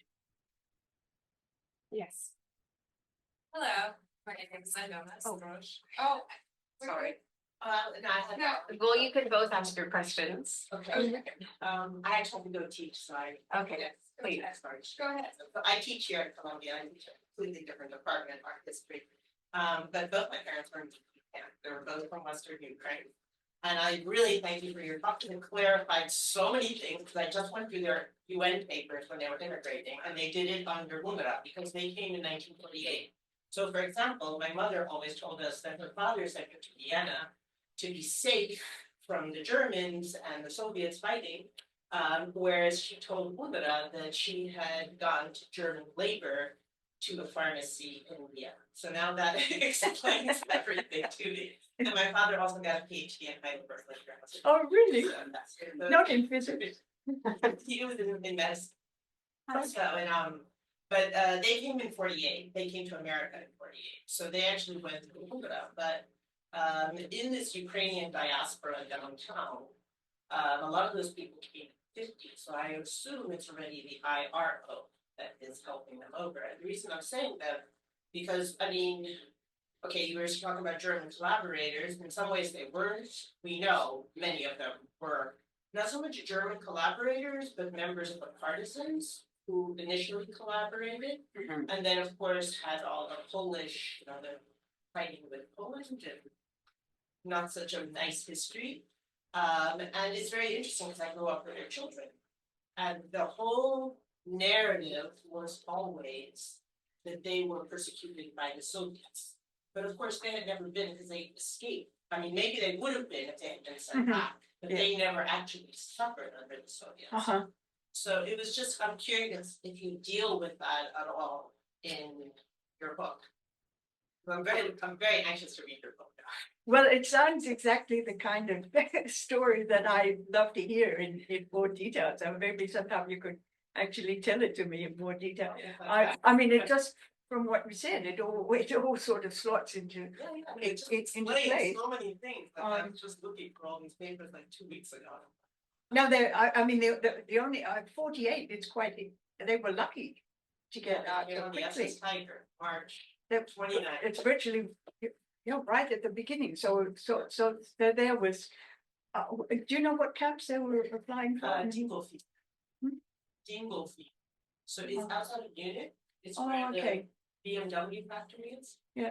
Yes. Hello, my name is Linda. Oh, sorry. No. Well, you can both ask your questions. Okay. I actually have to go teach, so Okay, please. Go ahead. I teach here at Columbia. I teach a completely different department, art history. But both my parents were in camp. They were both from Western Ukraine. And I really thank you for your talk. It clarified so many things, because I just went through their UN papers when they were immigrating, and they did it under Lumina because they came in 1948. So, for example, my mother always told us that her father sent her to Vienna to be safe from the Germans and the Soviets fighting, whereas she told Lumina that she had gone to German labor to a pharmacy in Vienna. So now that explains everything to me. And And my father also got a PhD in Heidelberg literature. Oh, really? So that's good. Not in physics. He was in medicine. So, but they came in 48, they came to America in 48, so they actually went to Bogota, but in this Ukrainian diaspora downtown, a lot of those people came in 50, so I assume it's already the IRO that is helping them over. And the reason I'm saying that, because I mean, okay, you were talking about German collaborators, in some ways they weren't, we know many of them were not so much German collaborators, but members of the partisans who initially collaborated, and then of course had all the Polish, you know, the fighting with Poland and not such a nice history. And it's very interesting because I grew up with their children. And the whole narrative was always that they were persecuted by the Soviets. But of course, they had never been because they escaped. I mean, maybe they would have been if they had been sent back, but they never actually suffered under the Soviets. So it was just, I'm curious if you deal with that at all in your book. I'm very anxious to read your book now. Well, it sounds exactly the kind of story that I love to hear in more detail. So maybe sometime you could actually tell it to me in more detail. I mean, it just from what we said, it all sort of slots into It's into place. so many things. Like, I was just looking for all these papers like 2 weeks ago. No, I mean, the only 48. It's quite. They were lucky to get out so quickly. SS Tiger, March They're 29. It's virtually, right at the beginning. So there was. Do you know what camps they were applying for? Dingolfing. Dingolfing. So it's outside of Munich. It's where okay. the BMW factory is. Yeah.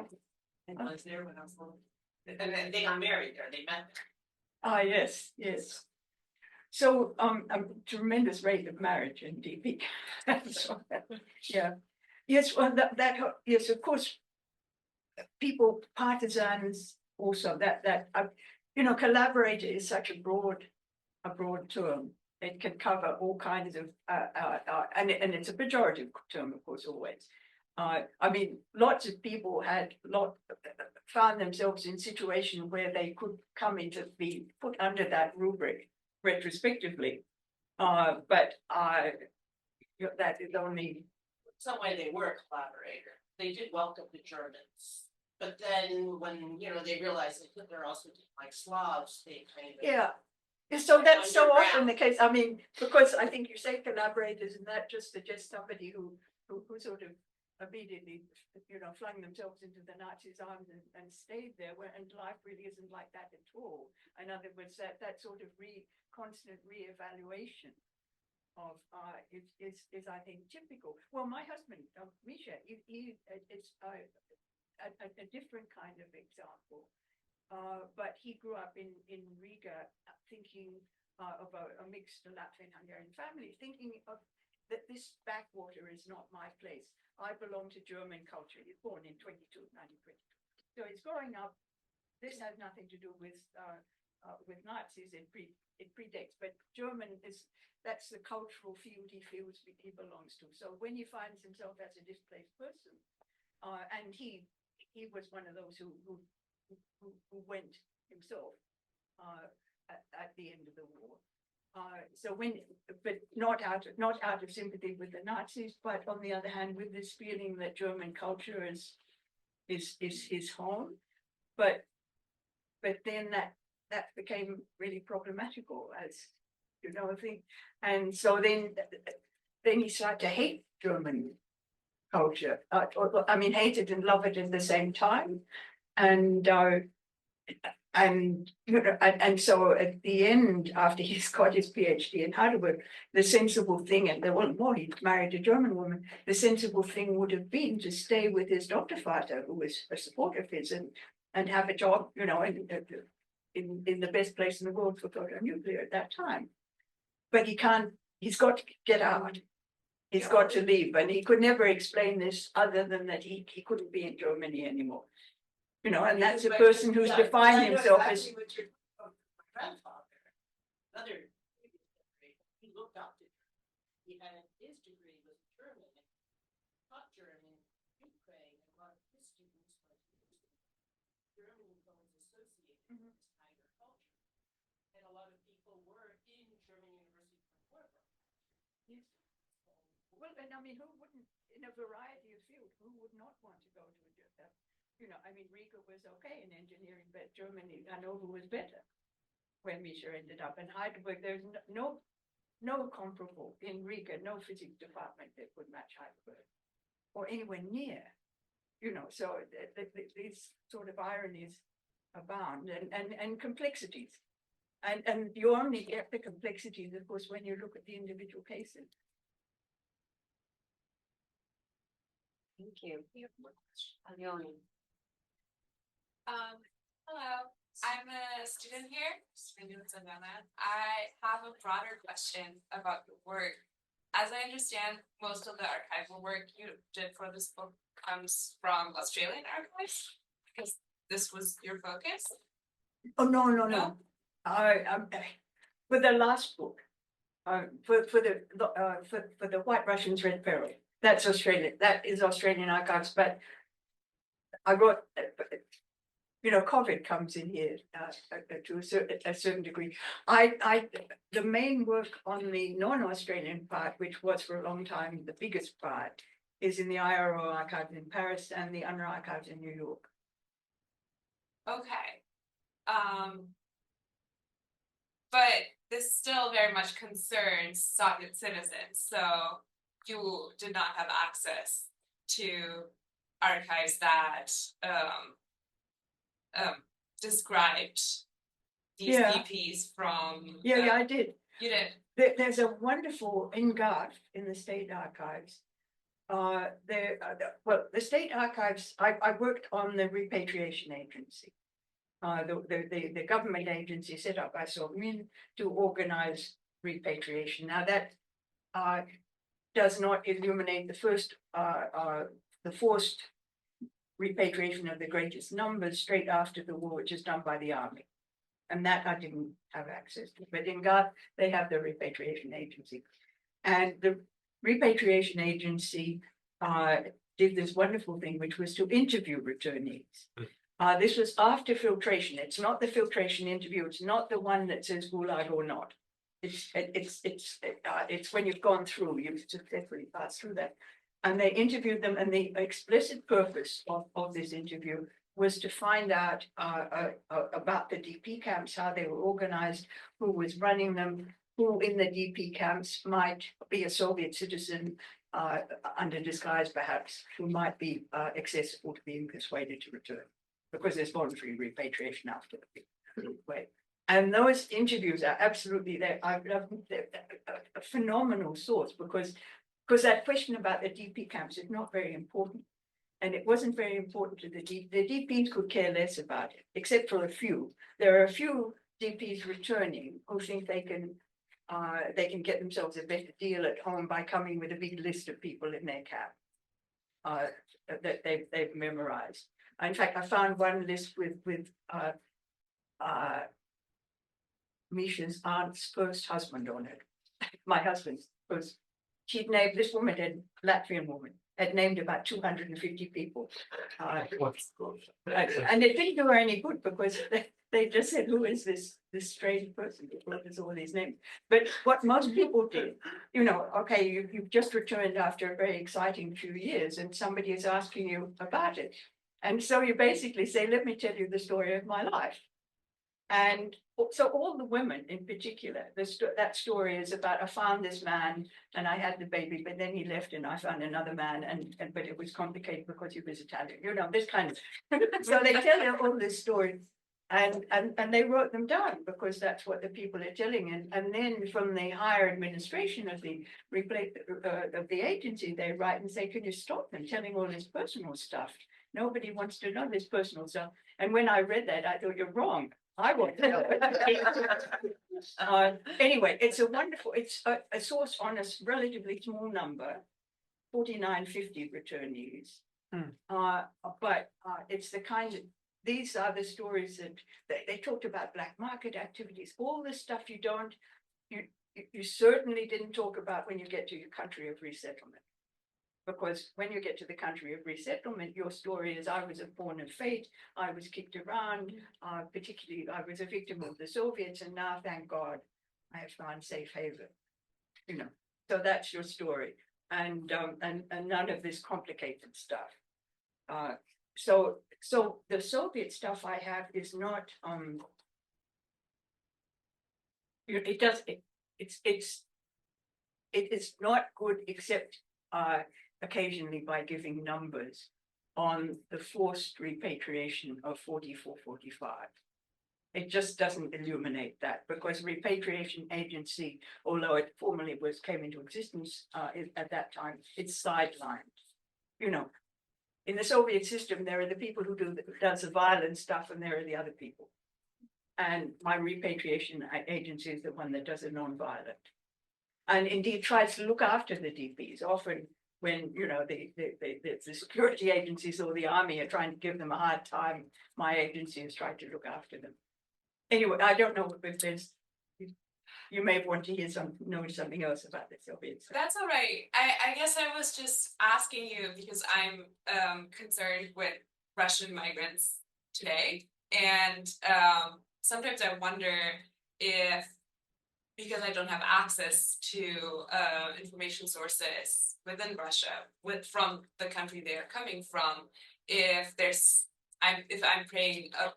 And I was there when I was little. And then they got married there. They met there. Ah, yes, yes. So, a tremendous rate of marriage in DP. So, yeah. Yes, well, yes, of course, people, partisans, also that collaborator is such a broad term. It can cover all kinds of, and it's a pejorative term, of course, always. I mean, lots of people found themselves in situations where they could come into be put under that rubric retrospectively, but that is only. Some way they were a collaborator. They did welcome the Germans, but then when they realized that Hitler also didn't like Slavs, they kind of So that's so often the case. I mean, because I think you say collaborators, and that just suggests somebody who sort of immediately, flung themselves into the Nazis' arms and stayed there, and life really isn't like that at all. In other words, that sort of constant reevaluation of is I think typical. Well, my husband, Misha, he it's a different kind of example. But he grew up in Riga, thinking of a mixed Latvian-Hungarian family, thinking of that this backwater is not my place. I belong to German culture. He's born in 1922. So he's growing up. This has nothing to do with Nazis. It predates, but German that's the cultural field he feels he belongs to. So when he finds himself as a displaced person, and he was one of those who went himself at the end of the war. But not out of sympathy with the Nazis, but on the other hand, with this feeling that German culture is his home. But then that became really problematical, as I think. And so then he started to hate German culture. I mean, hate it and love it at the same time. And so at the end, after he's got his PhD in Heidelberg, the sensible thing, and there wasn't more, he married a German woman, the sensible thing would have been to stay with his Dr. Vater, who was a supporter of his, and have a job, in the best place in the world for photonuclear at that time. But he's got to get out. He's got to leave, and he could never explain this other than that he couldn't be in Germany anymore. And that's a person who's defined himself as. My grandfather, another he looked up to. He had his degree was German, taught German, Ukraine, and a lot of his students were German was associated Yes. Well, and I mean, who wouldn't, in a variety of fields, who would not want to go to a, I mean, Riga was okay in engineering, but Germany, Hanover was better when Misha ended up in Heidelberg. There's no comparable in Riga, no physics department that would match Heidelberg or anywhere near, so these sort of ironies abound and complexities. And you only get the complexities, of course, when you look at the individual cases. Thank you. Leonie. Hello, I'm a student here. My name is Savannah. I have a broader question about your work. As I understand, most of the archival work you did for this book comes from Australian archives, because this was your focus. Oh, no. No? For the last book, for the White Russians Red Peril, that's Australian. That is Australian archives, but I wrote. COVID comes in here to a certain degree. The main work on the non-Australian part, which was for a long time the biggest part, is in the IRO archives in Paris and the UNRWA archives in New York. Okay. But this still very much concerns Soviet citizens, so you did not have access to archives that described these Yeah. DPs from. Yeah, I did. You did. There's a wonderful in Garth in the state archives. The state archives. I worked on the repatriation agency. The government agency set up by Soviet to organize repatriation. Now that does not illuminate the forced repatriation of the greatest numbers straight after the war, which is done by the army. And that I didn't have access to. But in Garth, they have the repatriation agency. And the repatriation agency did this wonderful thing, which was to interview returnees. This was after filtration. It's not the filtration interview. It's not the one that says Gulag or not. It's when you've gone through, you've successfully passed through that. And they interviewed them, and the explicit purpose of this interview was to find out about the DP camps, how they were organized, who was running them, who in the DP camps might be a Soviet citizen under disguise, perhaps, who might be accessible to being persuaded to return, because there's voluntary repatriation after the way. And those interviews are absolutely there. I've loved a phenomenal source because that question about the DP camps is not very important. And it wasn't very important to the DPs could care less about it, except for a few. There are a few DPs returning who think they can get themselves a better deal at home by coming with a big list of people in their camp that they've memorized. In fact, I found one list with Misha's aunt's first husband on it. My husband's first. She'd named this woman, a Latvian woman, had named about 250 people. And it didn't do her any good because they just said, who is this strange person who brought us all these names? But what most people did, okay, you've just returned after a very exciting few years and somebody is asking you about it. And so you basically say, let me tell you the story of my life. And so all the women in particular, that story is about, I found this man and I had the baby, but then he left and I found another man, but it was complicated because he was Italian, this kind of. So they tell you all this story and they wrote them down because that's what the people are telling. And then from the higher administration of the agency, they write and say, can you stop them telling all this personal stuff? Nobody wants to know this personal stuff. And when I read that, I thought, you're wrong. I want to know. Anyway, it's a source on a relatively small number, 4950 returnees. But it's the kind of, these are the stories that they talked about black market activities, all the stuff you certainly didn't talk about when you get to your country of resettlement. Because when you get to the country of resettlement, your story is, I was a pawn of fate, I was kicked around, particularly I was a victim of the Soviets, and now, thank God, I have found safe haven. So that's your story, and none of this complicated stuff. So the Soviet stuff I have is not, it is not good except occasionally by giving numbers on the forced repatriation of 44, 45. It just doesn't illuminate that, because repatriation agency, although it formally came into existence at that time, it's sidelined. You know, in the Soviet system, there are the people who does the violent stuff, and there are the other people. And my repatriation agency is the one that does the non-violent, and indeed tries to look after the DPs. Often, when you know the security agencies or the army are trying to give them a hard time, my agency is trying to look after them. Anyway, I don't know if there's. You may want to know something else about the Soviets. That's all right. I guess I was just asking you because I'm concerned with Russian migrants today, and sometimes I wonder if, because I don't have access to information sources within Russia, from the country they are coming from, if I'm paying a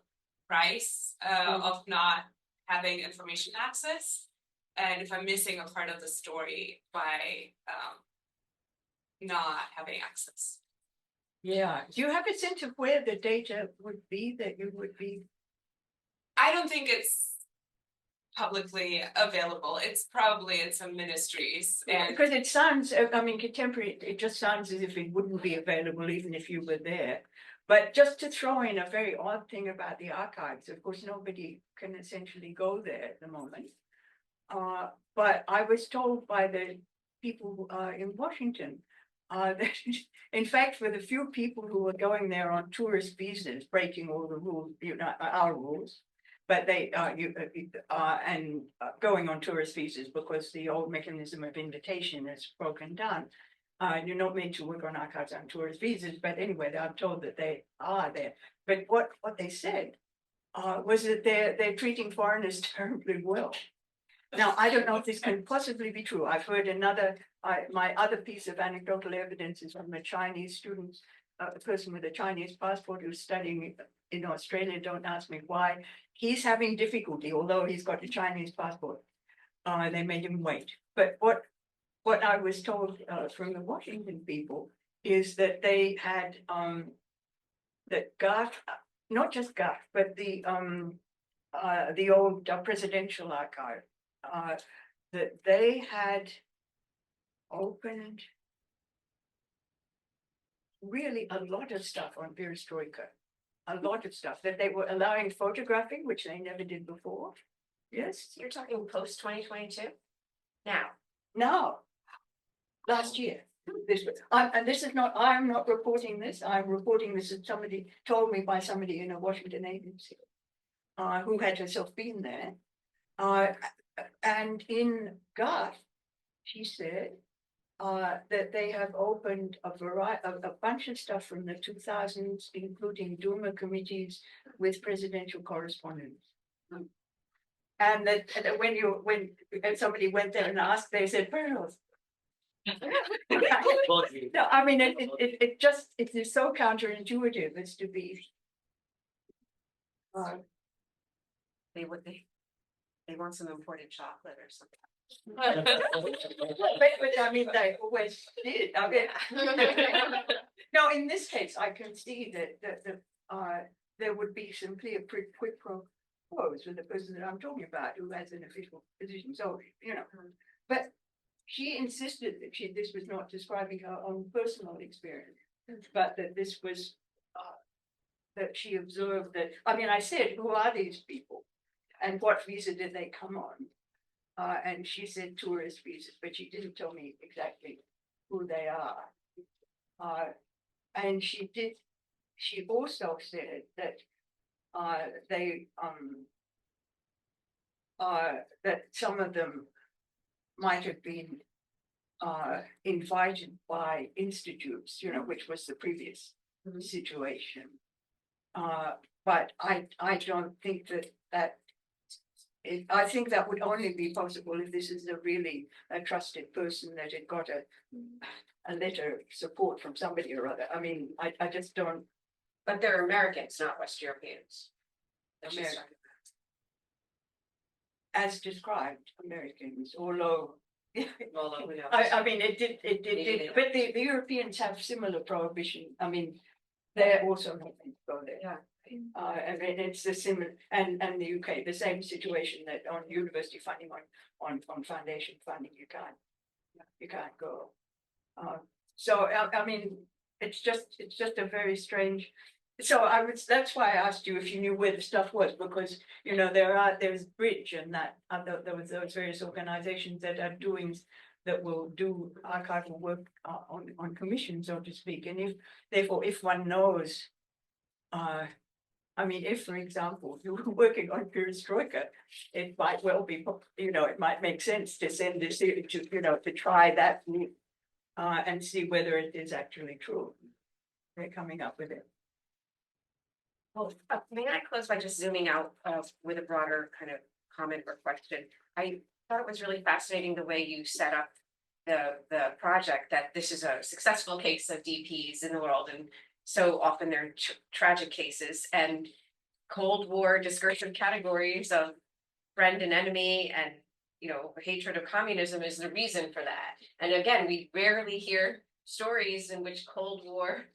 price of not having information access, and if I'm missing a part of the story by not having access. Yeah. Do you have a sense of where the data would be that you would be? I don't think it's publicly available. It's probably in some ministries. And Because it sounds, I mean, contemporary, it just sounds as if it wouldn't be available even if you were there. But just to throw in a very odd thing about the archives, of course, nobody can essentially go there at the moment. But I was told by the people in Washington that, in fact, for the few people who were going there on tourist visas, breaking all the rules, you know, our rules, but they going on tourist visas because the old mechanism of invitation is broken down. You're not meant to work on archives on tourist visas, but anyway, I'm told that they are there. But what they said was that they're treating foreigners terribly well. Now, I don't know if this can possibly be true. I've heard my other piece of anecdotal evidence is from a Chinese student, a person with a Chinese passport who's studying in Australia. Don't ask me why. He's having difficulty, although he's got a Chinese passport. They made him wait. But what I was told from the Washington people is that they had that GARF, not just GARF, but the old presidential archive, that they had opened really a lot of stuff on perestroika, a lot of stuff that they were allowing photographing, which they never did before. Yes, You're talking post 2022? Now. no, last year. And this is not, I'm not reporting this, I'm reporting this as somebody told me by somebody in a Washington agency who had herself been there. And in GARF, she said that they have opened a bunch of stuff from the 2000s, including Duma committees with presidential correspondence. And that when somebody went there and asked, they said, "Pearls." No, I mean it is so counterintuitive as to be. They want some imported chocolate or something. But I mean, they always did. I mean, no, in this case, I can see that there would be simply a quick pro quo with the person that I'm talking about who has an official position. So, you know, but she insisted that this was not describing her own personal experience, but that this was that she observed that. I mean, I said, "Who are these people, and what visa did they come on?" And she said tourist visas, but she didn't tell me exactly who they are. And she also said that that some of them might have been invited by institutes, you know, which was the previous situation. But I don't think that I think that would only be possible if this is a really a trusted person that had got a letter of support from somebody or other. I mean, I just don't. But they're Americans, not West Europeans. That she's American. talking As described, Americans, although. about. Although, who knows? I mean, it did, Maybe but the Europeans have similar prohibition. I mean, they're also not going to go there. Yeah. And it's the similar, and the UK, the same situation that on university funding, on foundation funding, you can't go. So I mean, it's just a very strange. So that's why I asked you if you knew where the stuff was, because, you know, there's Bridge and that, there was those various organizations that are doing, that will do archival work on commission, so to speak, and if one knows, I mean, if, for example, you were working on perestroika, it might well be, you know, it might make sense to send this to, you know, to try that and see whether it is actually true. They're coming up with it. Well, may I close by just zooming out with a broader kind of comment or question? I thought it was really fascinating the way you set up the project, that this is a successful case of DPs in the world, and so often they're tragic cases, and Cold War discursive categories of friend and enemy and, you know, hatred of communism is the reason for that. And again, we rarely hear stories in which Cold War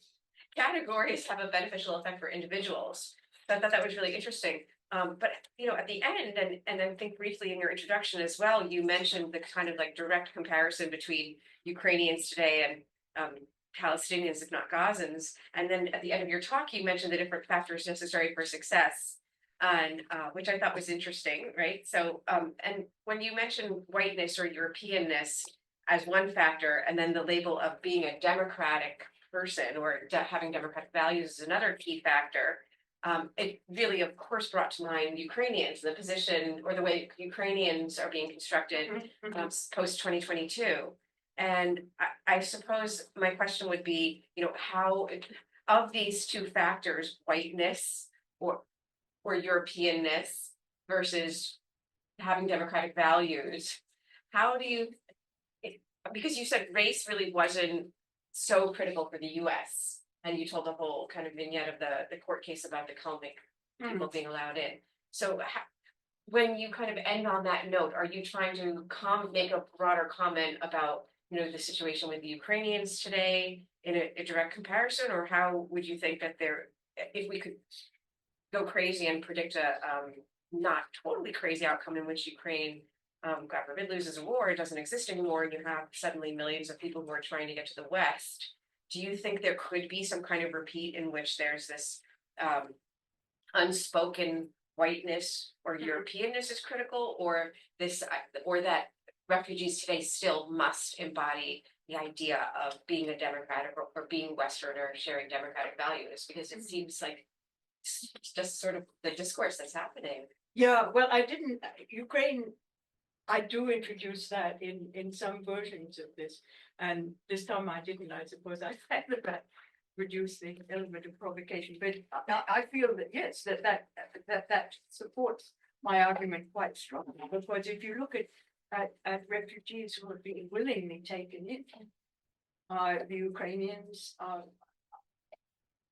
categories have a beneficial effect for individuals. So I thought that was really interesting. But, you know, at the end, and I think briefly in your introduction as well, you mentioned the kind of like direct comparison between Ukrainians today and Palestinians, if not Gazans. And then at the end of your talk, you mentioned the different factors necessary for success, and which I thought was interesting, right? So, and when you mentioned whiteness or Europeanness as one factor, and then the label of being a democratic person or having democratic values is another key factor, it really, of course, brought to mind Ukrainians, the position or the way Ukrainians are being constructed post 2022. And I suppose my question would be, you know, how of these two factors, whiteness or Europeanness versus having democratic values, how do you, because you said race really wasn't so critical for the US, and you told the whole kind of vignette of the court case about the Kalmyk people being allowed in. So when you kind of end on that note, are you trying to make a broader comment about, you know, the situation with the Ukrainians today in a direct comparison, or how would you think that if we could go crazy and predict a not totally crazy outcome in which Ukraine, God forbid, loses a war, it doesn't exist anymore, and you have suddenly millions of people who are trying to get to the West, do you think there could be some kind of repeat in which there's this unspoken whiteness or Europeanness is critical, or that refugees today still must embody the idea of being a democratic or being Western or sharing democratic values? Because it seems like it's just sort of the discourse that's happening. Yeah, well, Ukraine, I do introduce that in some versions of this, and this time I didn't, I suppose I had that reduce the element of provocation, but I feel that, yes, that supports my argument quite strongly, because if you look at refugees who are being willingly taken in, the Ukrainians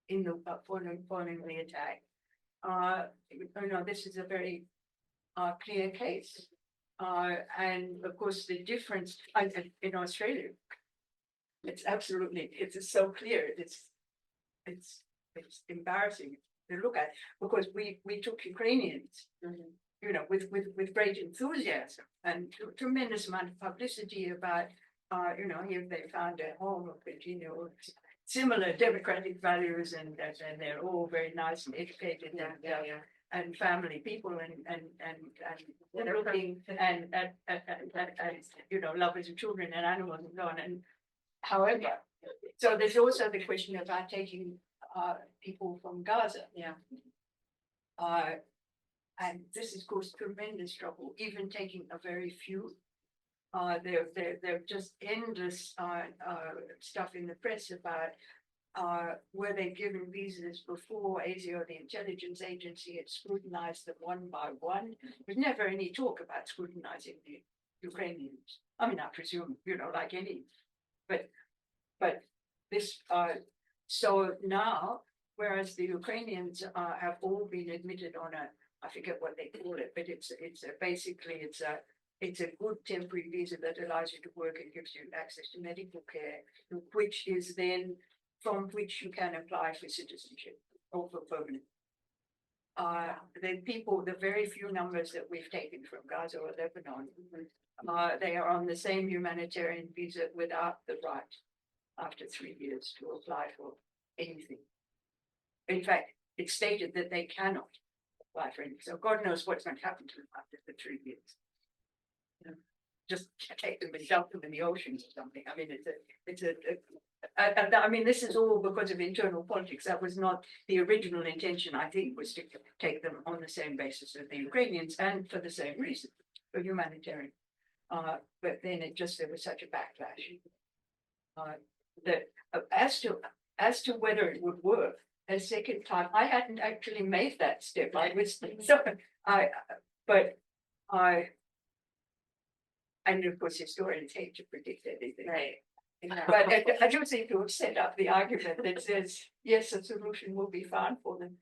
in the following the attack, you know, this is a very clear case. And of course, the difference in Australia, it's so clear. It's embarrassing to look at, because we took Ukrainians, you know, with great enthusiasm and tremendous amount of publicity about, you know, if they found a home or continue or similar democratic values, and they're all very nice and educated and family people and looking and you know, lovers of children and animals and so on. And however, so there's also the question about taking people from Gaza. And this is caused tremendous trouble, even taking a very few. There just endless stuff in the press about were they given visas before ASIO, the intelligence agency, had scrutinized them one by one? There's never any talk about scrutinizing the Ukrainians. I mean, I presume, like any, but this, so now, whereas the Ukrainians have all been admitted on I forget what they call it, but basically it's a good temporary visa that allows you to work and gives you access to medical care, which is then from which you can apply for citizenship or for permanent. The very few numbers that we've taken from Gaza or Lebanon, they are on the same humanitarian visa without the right after 3 years to apply for anything. In fact, it's stated that they cannot apply for anything. So God knows what's going to happen to them after the 3 years. Just take them and dump them in the oceans or something. I mean, I mean, this is all because of internal politics. That was not the original intention, I think, was to take them on the same basis as the Ukrainians and for the same reason, for humanitarian. But then there was such a backlash. That as to whether it would work, a second time, I hadn't actually made that step. And of course, historians hate to predict anything. Right. But I do seem to have set up the argument that says, yes, a solution will be found for them,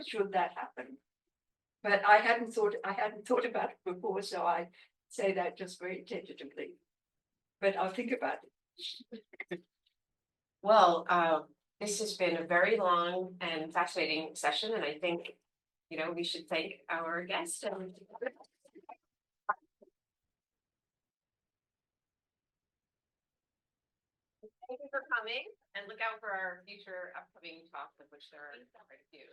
should that happen. But I hadn't thought about it before, so I say that just very tentatively. But I'll think about it. Well, this has been a very long and fascinating session, and I think, we should thank our guest. Thank you for coming, and look out for our future upcoming talks, of which there are quite a few.